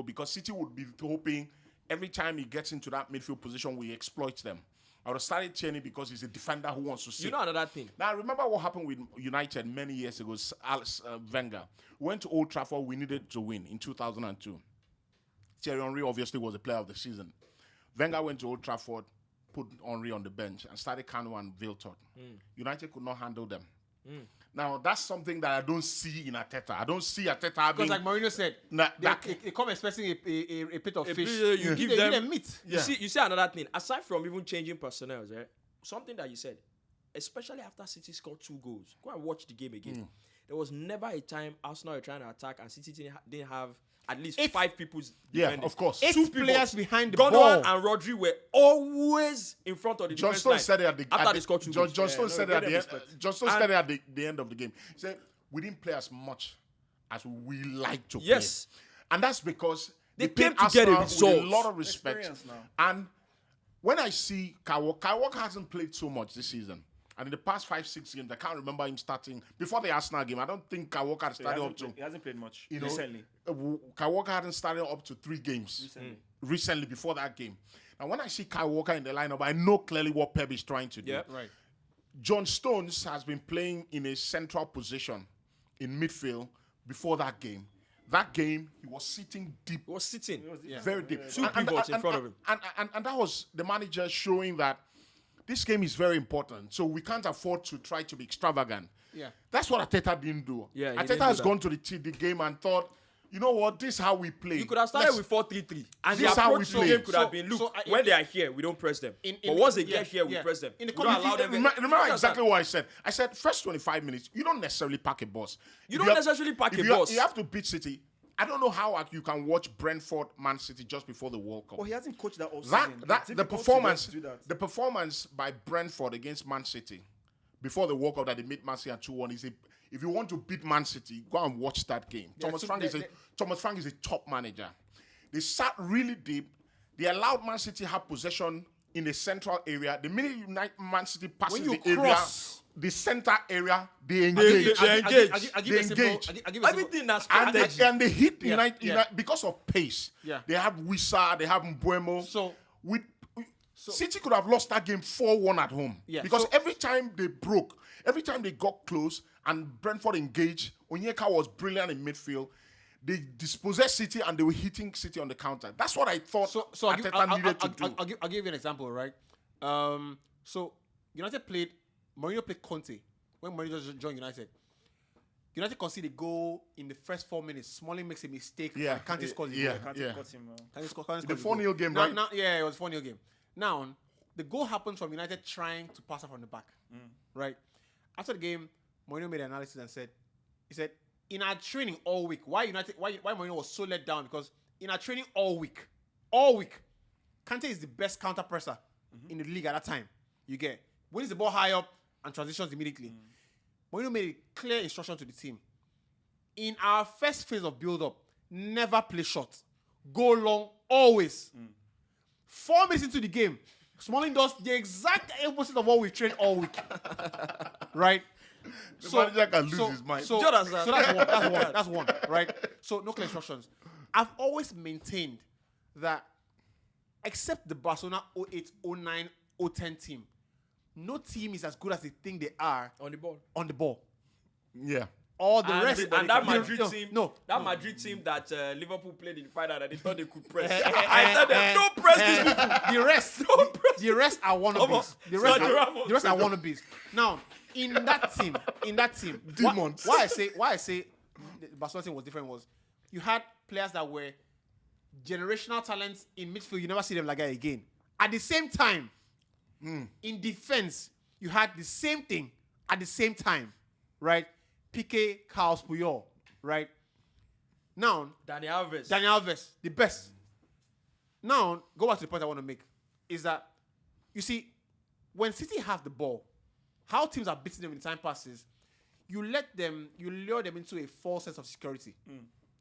Because City would be hoping every time he gets into that midfield position, we exploit them. I would have started Tierney because he's a defender who wants to sit.
Another thing.
Now, remember what happened with United many years ago, Wenger. We went to Old Trafford, we needed to win in 2002. Thierry Henry obviously was the player of the season. Wenger went to Old Trafford, put Henry on the bench, and started Kanu and Viltot. United could not handle them. Now, that's something that I don't see in Arteta. I don't see Arteta having...
Because like Mourinho said, they come expecting a pit of fish.
You give them
meat.
You see another thing. Aside from even changing personnel, right? Something that you said, especially after City scored 2 goals. Go and watch the game again. There was never a time Arsenal were trying to attack and City didn't have at least 5 people defending.
of course.
8 players behind the
Gundogan
ball.
and Rodri were always in front of the
John
defense
Stone
line
said it
after they scored 2 goals.
John Stone said it at the end. John Stone
And-
said it at the end of the game. He said, we didn't play as much as we like to
Yes.
play. And that's because
They
played
came to get a
Arsenal with a
result.
lot of respect.
Experience now.
And when I see Kyle Walker hasn't played so much this season. And in the past 5-6 games, I can't remember him starting before the Arsenal game. I don't think Kyle Walker started up to.
He hasn't played much
You know,
recently.
Kyle Walker hadn't started up to 3 games recently before that game. Now, when I see Kyle Walker in the lineup, I know clearly what Pep is trying to do.
Yep.
Right.
John Stones has been playing in a central position in midfield before that game. That game, he was sitting deep,
He was sitting.
very deep.
Two pivots in front of him.
And that was the manager showing that this game is very important. So we can't afford to try to be extravagant.
Yeah.
That's what Arteta didn't do.
Yeah, he
Arteta
didn't do
has
that.
gone to the game and thought, you know what, this is how we play.
You could have started
Let's-
with 4-3-3. And the
This is how we
approach to the
play.
game could have been, look, when they are here, we don't press them. But once they get here, we press them.
In the
We don't allow them.
Remember exactly what I said. I said first 25 minutes, you don't necessarily pack a bus.
You
If
don't necessarily pack
if
a
you have-
bus.
You have to beat City. I don't know how you can watch Brentford, Man City just before the World Cup.
Well, he hasn't coached that all season.
That
It's
the
difficult to
performance,
do that.
the performance by Brentford against Man City before the World Cup that they made Man City at 2-1 is if you want to beat Man City, go and watch that game. Thomas Frank is a top manager. They sat really deep. They allowed Man City have possession in the central area. The minute Man City passes
When you
the
cross-
area, the center area, they engage.
they engage.
I'll give
They
you a simple-
engage.
I'll give you a simple-
Everything that's
And they hit
Yeah,
United
yeah.
because of pace.
Yeah.
They have Wissa, they have Mbuemo.
So-
City could have lost that game 4-1 at home.
Yeah,
Because
so-
every time they broke, every time they got close and Brentford engaged, Onyeka was brilliant in midfield. They dispossessed City and they were hitting City on the counter. That's what I thought
So
Arteta needed to do.
I'll give you an example, right? So United Mourinho played Conte when Mourinho just joined United. United conceded a goal in the first 4 minutes. Smalling makes a mistake.
Yeah,
and Kante scores the
yeah.
goal.
Can't cut him.
Kante scores
The
the
4-0
goal.
game,
Now-
right?
now- yeah, it was a 4-0 game. Now, the goal happens from United trying to pass it from the back, right? After the game, Mourinho made an analysis and he said, in our training all week, why Mourinho was so let down, because in our training all week, Kante is the best counter presser in the league at that time. You get wins the ball high up and transitions immediately. Mourinho made a clear instruction to the team. In our first phase of build-up, never play short. Go long, always. 4 minutes into the game, Smalling does the exact opposite of what we've trained all week. Right?
The manager can lose his mind.
So,
Do you understand?
so that's one, right? So no clear instructions. I've always maintained that except the Barcelona 08, 09, 010 team, no team is as good as they think they are
on the ball.
on the ball.
Yeah.
All the
And,
rest,
and that Madrid
no,
team,
no.
that Madrid team that Liverpool played in the final that they thought they could press. I said them, don't press these people.
The rest are wannabes. The rest are wannabes. Now, in that team,
Demons.
why I say the Barcelona team was different was you had players that were generational talents in midfield. You never see them like that again. At the same time, in defense, you had the same thing at the same time, right? Piqué, Carlos Puyol, right? Now,
Dani
Alves, the best. Now, go back to the point I want to make, is that, you see, when City have the ball, how teams are beating them in time passes, you lure them into a false sense of security,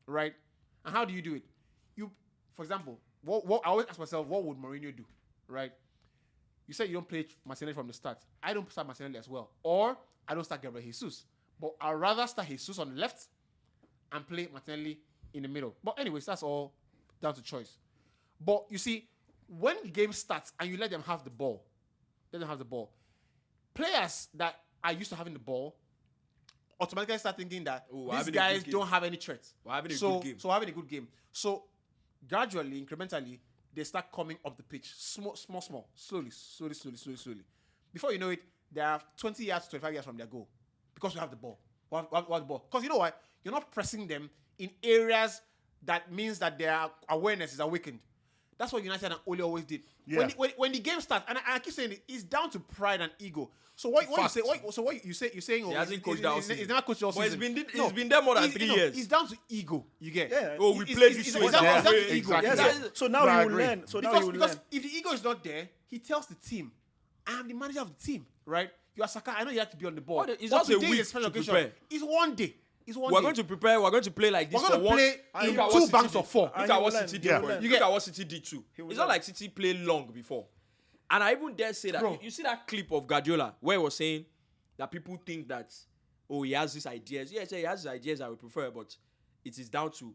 right? And how do you do it? For example, what I always ask myself, what would Mourinho do, right? You said you don't play Martinelli from the start. I don't start Martinelli as well. Or I don't start Gabriel Jesus. But I'd rather start Jesus on the left and play Martinelli in the middle. But anyways, that's all down to choice. But you see, when the game starts and you let them have the ball, players that are used to having the ball automatically start thinking that
Ooh,
these
having a
guys
good game.
don't have any threats.
We're having a
So
good game.
having a good game. So gradually, incrementally, they start coming up the pitch. Small. Slowly. Before you know it, they are 20 yards, 25 yards from their goal. because we have the ball. We have the ball. Because you know why? You're not pressing them in areas that means that their awareness is awakened. That's what United and Ole always did.
Yeah.
When the game starts, and I keep saying it's down to pride and ego. So what you say? You're saying?
He hasn't coached all season.
He's never coached all
But
season.
it's been there more than 3 years.
It's down to ego. You get?
Yeah.
Oh, we
It's-
played
it's-
this
it's
way.
down
Yeah,
to
yeah,
ego.
exactly.
Yes.
Yeah. So now
No, I
he will
agree.
learn. So now
Because,
he will
because
learn.
if the ego is not there, he tells the team, I am the manager of the team, right? You are Saka. I know you have to be on the ball.
But it's
But
just a
today
week
is special
to
occasion.
prepare.
It's one day. It's one
We're
day.
going to prepare. We're going to play like this
We're
for
going to
one.
play
Look
in
at what
two
City
banks
did.
of four.
Look
And
at
he
what
will
City
learn.
did.
He will learn.
Look at what City did too.
He will
It's not
learn.
like City played long before. And I even dare say that
Bro.
you see that clip of Guardiola where he was saying that people think that he has these ideas. Yes, he has these ideas I would prefer, but it is down to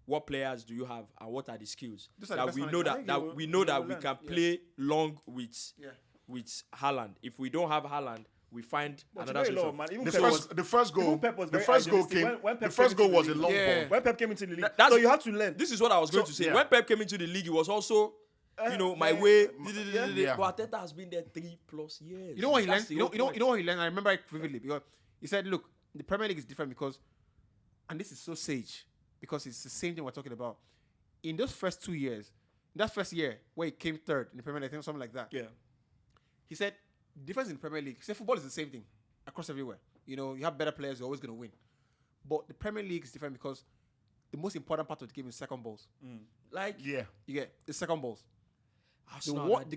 what players do you have and what are the skills
Those are the
that
best
we
managers.
know
I
that,
think
that
he will-
we know
he
that
will
we
learn.
can
Yes.
play long with
Yeah.
Haaland. If we don't have Haaland, we find
But
another
you know a lot,
solution.
man. Even
The
Pep was-
first goal.
even Pep was
The
very
first goal
idealistic.
came.
When Pep
The first
came
goal
into
was
the
a
league.
long
Yeah.
ball.
When Pep came into the league,
That's-
so you have to learn.
This is what I was going
So,
to say.
yeah.
When Pep came into the league, it was also, my
yeah,
way.
yeah.
But Arteta has been there 3+ years.
You know what he
That's
learned?
the
You know,
whole
you know,
point.
you know what he learned? I remember it vividly because he said, "Look, the Premier League is different because, and this is so sage because it's the same thing we're talking about. In those first 2 years, that first year where he came third in the Premier League, I think something like that.
Yeah.
He said the difference in the Premier League. He said football is the same thing across everywhere. You know, you have better players, you're always going to win. But the Premier League is different because the most important part of the game is second balls.
Like,
Yeah.
You get the second balls.
Arsenal,
The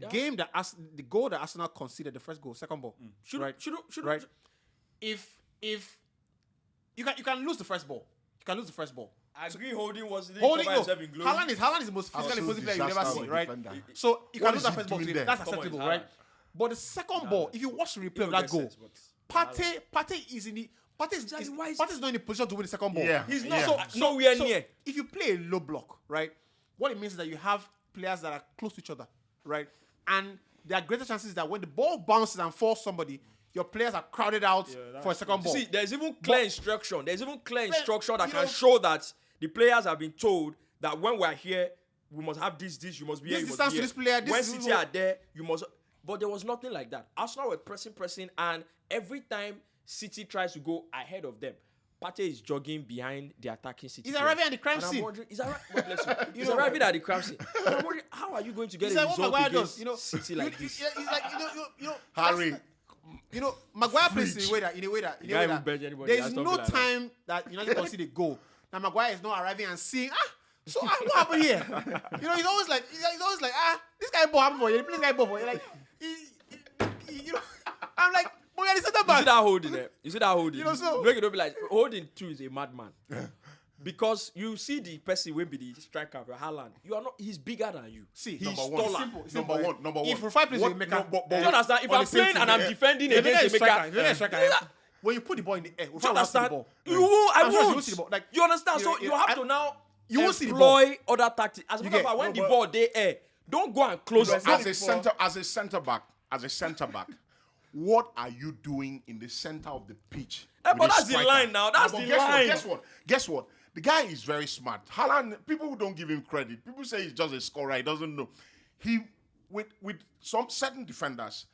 the goal that Arsenal conceded, the first goal, second ball. Right.
Should
Right. If you can lose the first ball, you can lose the first ball.
I agree. Holding was the
Holding no,
himself in glory.
Haaland is the most physically
Absolute
imposing player you never
disaster
see,
of a
right?
defender.
So you
What
can lose
is
that
he
first ball to
doing
him.
there?
That's
Come on,
acceptable,
it's
right?
Haaland.
But the second ball, if you watch the replay of that goal, Partey is in the
Exactly, why is-
Partey is not in a position to win the second ball.
Yeah.
He's
Yeah.
not nowhere near.
If you play a low block, right, what it means is that you have players that are close to each other, right, and there are greater chances that when the ball bounces and falls somebody, your players are crowded out for a second ball.
See, there's even clear instruction. There's even clear instruction that
you
can
know-
show that the players have been told that when we're here, we must have this. You must be here.
This
You
distance
must be
to
here.
this player, this
When
is
City
what-
are there, you must. But there was nothing like that. Arsenal were pressing, and every time City tries to go ahead of them, Partey is jogging behind the attacking City.
He's
player.
arriving at the crime
And I'm
scene.
wondering, God bless you. He's arriving at the crime scene. And I'm wondering, how are you going to get
He's
a
like what
result
Maguire
against
does, you know.
City like this?
He's like you know.
Harry.
You know, Maguire plays in a way that
guy will bench anybody.
there is
That's
no
something like that.
time that United concede a goal. Now Maguire is not arriving and seeing what happened here? You know, he's always like this guy ball happened for you. This guy ball for you. Like you know, I'm like, boy, you're the center
You see
back.
that holding there? You see that holding?
You know, so-
Make it don't be like holding too is a madman. Because you see the person will be the striker for Haaland. You are not. He's bigger than you.
See,
he's
number one.
taller.
Simple,
Number
simple.
one. Number one.
If Rufai plays
What-
with Emeka,
no, but-
Do you understand? If
on
I'm
the same
playing
team,
and I'm
yeah.
defending
If
against
you're not a
Emeka,
striker, when you put the ball in the air,
do you
Rufai will not see the
understand?
ball.
You won't. I
I'm sure you
won't.
won't see the ball. Like,
you understand?
you
So
know,
you have to now
you won't see the ball.
employ other tactics. As a matter of
get-
fact, when
no,
the
but-
ball they air, don't go and close it.
As a center back, what are you doing in the center of the pitch?
Eh,
with
but
a
that's the
striker?
line now. That's
but
the
guess
line.
Guess what? The guy is very smart. Haaland, people don't give him credit. People say he's just a scorer. He doesn't know. He with some certain defenders,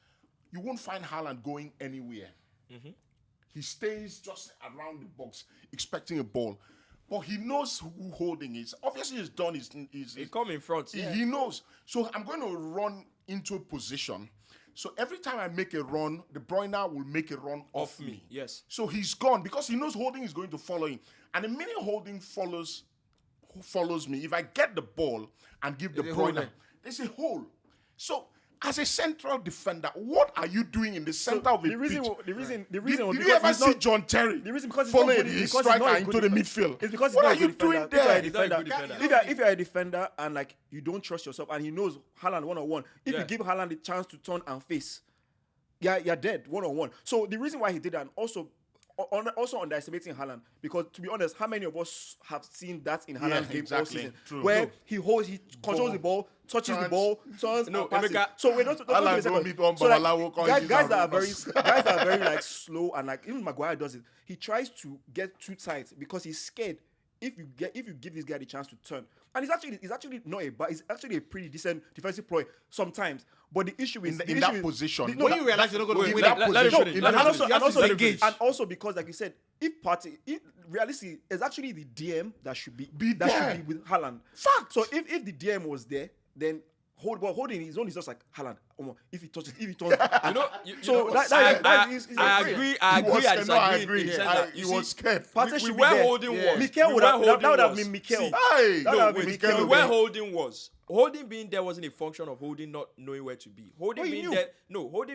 you won't find Haaland going anywhere. He stays just around the box, expecting a ball. But he knows who holding is. Obviously, he's done his
He come in front.
he knows. So I'm going to run into a position. So every time I make a run, De Bruyne will make a run off me.
Yes.
So he's gone because he knows Holding is going to follow him. And the minute Holding follows me, if I get the ball and give De
There's a hole
Bruyne,
there.
there's a hole. So as a central defender, what are you doing in the center of the
the reason,
pitch?
the reason
Did
was
you
because
ever
he's
see
not-
John Terry
the reason because he's
following
not good-
his
because he's
striker
not a
into
good
the
defender.
midfield?
It's because he's
what
not
are
a
you
good
doing
defender. If you're
there?
a defender,
good defender.
if you're a defender and like you don't trust yourself and he knows Haaland one-on-one, if
Yeah.
you give Haaland the chance to turn and face, you're dead one-on-one. So the reason why he did that, and also underestimating Haaland, because to be honest, how many of us have seen that in Haaland's game all
exactly.
season,
True.
where
No.
he controls the ball, touches the
Turns.
ball, turns,
No,
and passes.
Emeka-
So we're not.
Haaland don't meet one Babalawo, can't
guys,
use
guys
our
that are very,
runners.
guys that are very like slow and like even Maguire does it. He tries to get too tight because he's scared. if you give this guy the chance to turn, and it's actually not it's actually a pretty decent defensive ploy sometimes. But the issue is
in that position.
When you realize you're not going to win
that
that
position,
position,
and also because, like you said, if realistically, it's actually the DM that should be with Haaland.
Fact.
So if the DM was there, then holding his own is just like Haaland. If he turns,
I agree. I disagree.
He was scared.
We were holding was.
Mikel would have been Mikel.
Hey,
Where holding was. Holding being there wasn't a function of holding not knowing where to be. Holding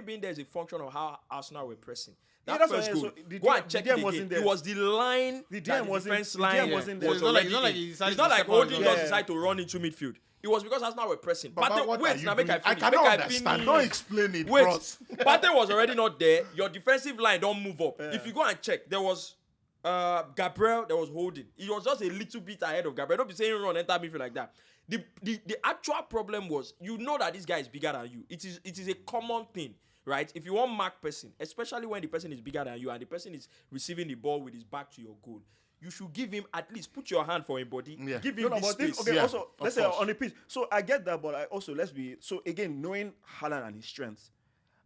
being there is a function of how Arsenal were pressing. That first goal. Go and check it again. It was the line. The defense line wasn't there.
It's not like
Holding just decided to run into midfield. It was because Arsenal were pressing.
But
wait, now make I finish.
I cannot understand. Don't explain it,
wait,
bros.
Partey was already not there. Your defensive line don't move up. If you go and check, there was Gabriel, there was Holding. He was just a little bit ahead of Gabriel. Don't be saying run, enter midfield like that. The actual problem was, you know that this guy is bigger than you. It is a common thing, right? If you want mark person, especially when the person is bigger than you and the person is receiving the ball with his back to your goal, you should give him at least put your hand for him body. Yeah. Give him this space.
Also, let's say on the pitch. So I get that, but again, knowing Haaland and his strengths,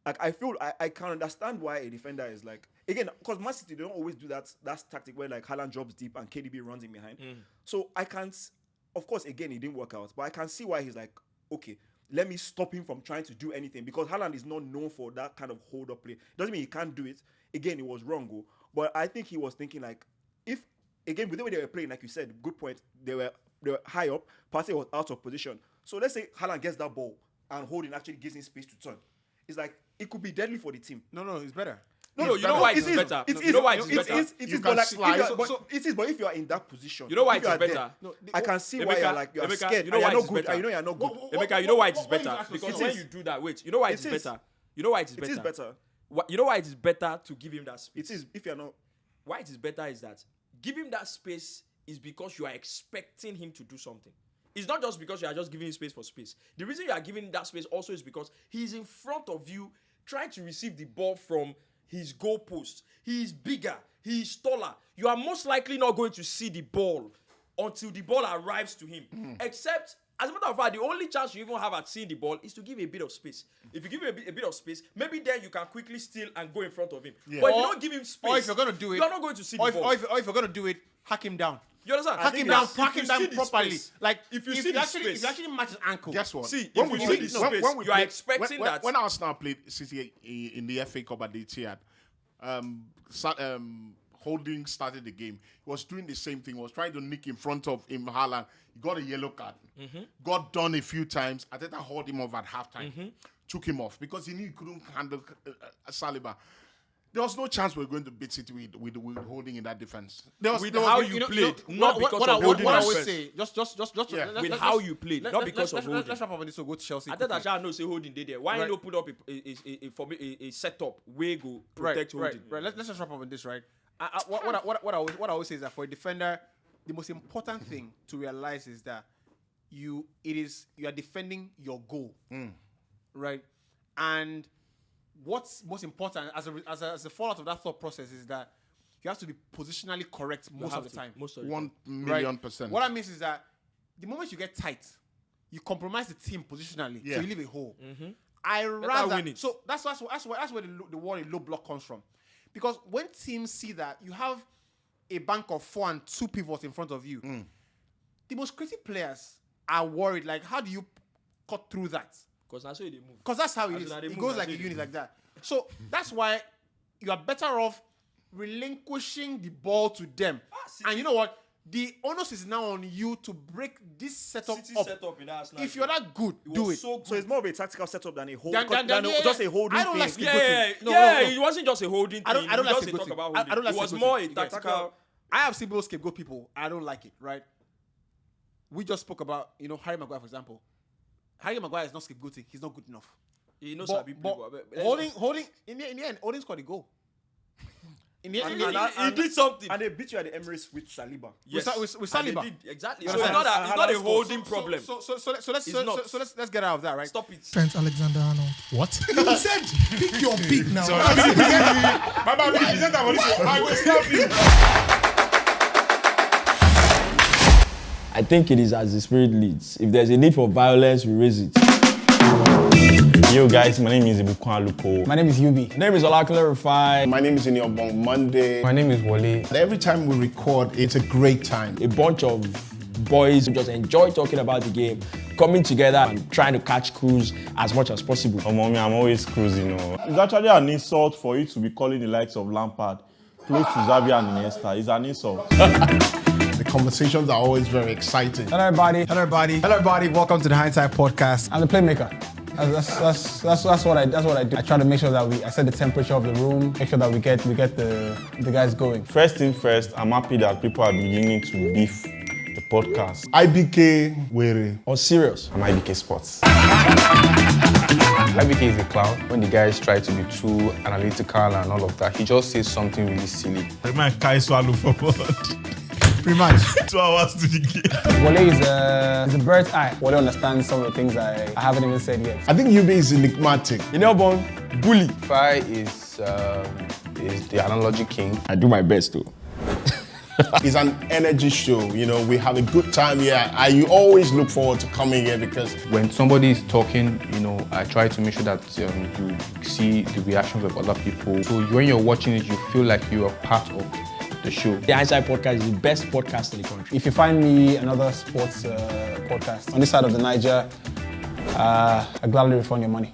like I feel I can understand why a defender is like, again, because Man City, they don't always do that tactic where like Haaland drops deep and KDB runs in behind. So I can't, of course, again, it didn't work out, but I can see why he's like, okay, let me stop him from trying to do anything, because Haaland is not known for that kind of hold-up play. Doesn't mean he can't do it. Again, it was wrong, but I think he was thinking like, if, again, with the way they were playing, like you said, good point, they were high up, Partey was out of position. So let's say Haaland gets that ball and Holding actually gives him space to turn. It's like, it could be deadly for the team.
No, it's better.
No, you know why it's better. You know why it's better.
It is, but if you are in that position,
you know why it's better.
I can see why you're scared.
You know why it's
better.
You're not good.
Emeka,
you know why it's better. Because when you do that, wait, you know why it's better. You know why it's better.
It is better.
You know why it is better to give him that space.
It is, if you're not.
Why it is better is that give him that space is because you are expecting him to do something. It's not just because you are just giving him space for space. The reason you are giving him that space also is because he is in front of you trying to receive the ball from his goalpost. He is bigger. He is taller. You are most likely not going to see the ball until the ball arrives to him. Except, as a matter of fact, the only chance you even have at seeing the ball is to give a bit of space. If you give him a bit of space, maybe then you can quickly steal and go in front of him. Yeah. But if you don't give him space,
or if you're going to do it,
you're not going to see the ball.
Or if you're going to do it, hack him down.
You understand?
Hack him down properly.
Space,
like
if you
actually match his ankle.
Guess what?
See, if you see the space, you are expecting that.
When Arsenal played City in the FA Cup at the Etihad, Holding started the game. He was doing the same thing. He was trying to nick in front of him, Haaland. He got a yellow card. Got done a few times. Ateta hauled him off at halftime. Took him off because he knew he couldn't handle Saliba. There was no chance we were going to beat City with Holding in that defense.
How you played, not because of Holding.
What I always say, just
with how you played, not because of Holding.
Let's wrap up on this. So go to Chelsea.
I thought I know say Holding did there. Why not put up a setup where go protect Holding?
Right. Let's just wrap up on this. Right. What I always say is that for a defender, the most important thing to realize is that you are defending your goal, right? And what's most important as a fallout of that thought process is that you have to be positionally correct most of the time.
1,000,000%.
What I mean is that the moment you get tight, you compromise the team positionally, so you leave a hole. I rather win it. So that's where the word a low block comes from, because when teams see that you have a bank of 4 and 2 pivots in front of you, the most creative players are worried. Like, how do you cut through that?
Because that's how they move.
Because that's how it is. It goes like a unit like that. So that's why you are better off relinquishing the ball to them. And you know what? The onus is now on you to break this setup up. If you're that good, do it.
So it's more of a tactical setup than a hold. Just a holding.
I don't like
scapegoating. It wasn't just a holding thing.
I don't like scapegoating.
It was more a tactical.
I have seen people scapegoat people. I don't like it. Right? We just spoke about Harry Maguire, for example. Harry Maguire is not scapegoating. He's not good enough.
He knows
but holding in the end, Holding scored a goal. He
did something.
And they beat you at the Emirates with Saliba.
Yes. With Saliba.
Exactly. So it's not a holding problem.
So let's get out of that, right?
Stop it.
Trent Alexander-Arnold. What? You said pick your pick now.
I will stop you.
I think it is as the spirit leads. If there's a need for violence, we raise it.
Yo guys, my name is Ibukwan Lupo.
My name is Yubi.
My name is Olakule Rufai.
My name is Iniobong Monday.
My name is Wale.
Every time we record, it's a great time.
A bunch of boys who just enjoy talking about the game, coming together and trying to catch crews as much as possible.
Oh, mommy, I'm always cruising. It's actually an insult for you to be calling the likes of Lampard close to Xavi and Iniesta. It's an insult.
The conversations are always very exciting.
Hello, everybody.
Hello, everybody. Hello, everybody. Welcome to the Hindsight Podcast.
I'm the playmaker. That's what I do. I try to make sure that I set the temperature of the room, make sure that we get the guys going.
First thing first, I'm happy that people are beginning to beef the podcast.
IBK Were.
On serious.
I'm IBK Sports.
IBK is a clown. When the guys try to be too analytical and all of that, he just says something really silly.
The man Kai swallow for blood. Pretty much. 2 hours to the game.
Wale is a bird's eye. Wale understands some of the things I haven't even said yet.
I think Yubi is enigmatic.
Iniobong, bully.
Fi is the analogy king.
I do my best too.
It's an energy show. We have a good time here. You always look forward to coming here because
When somebody is talking, I try to make sure that you see the reactions of other people. So when you're watching it, you feel like you are part of the show.
The Hindsight Podcast is the best podcast in the country.
If you find me another sports podcast on this side of the Niger, I gladly refund your money.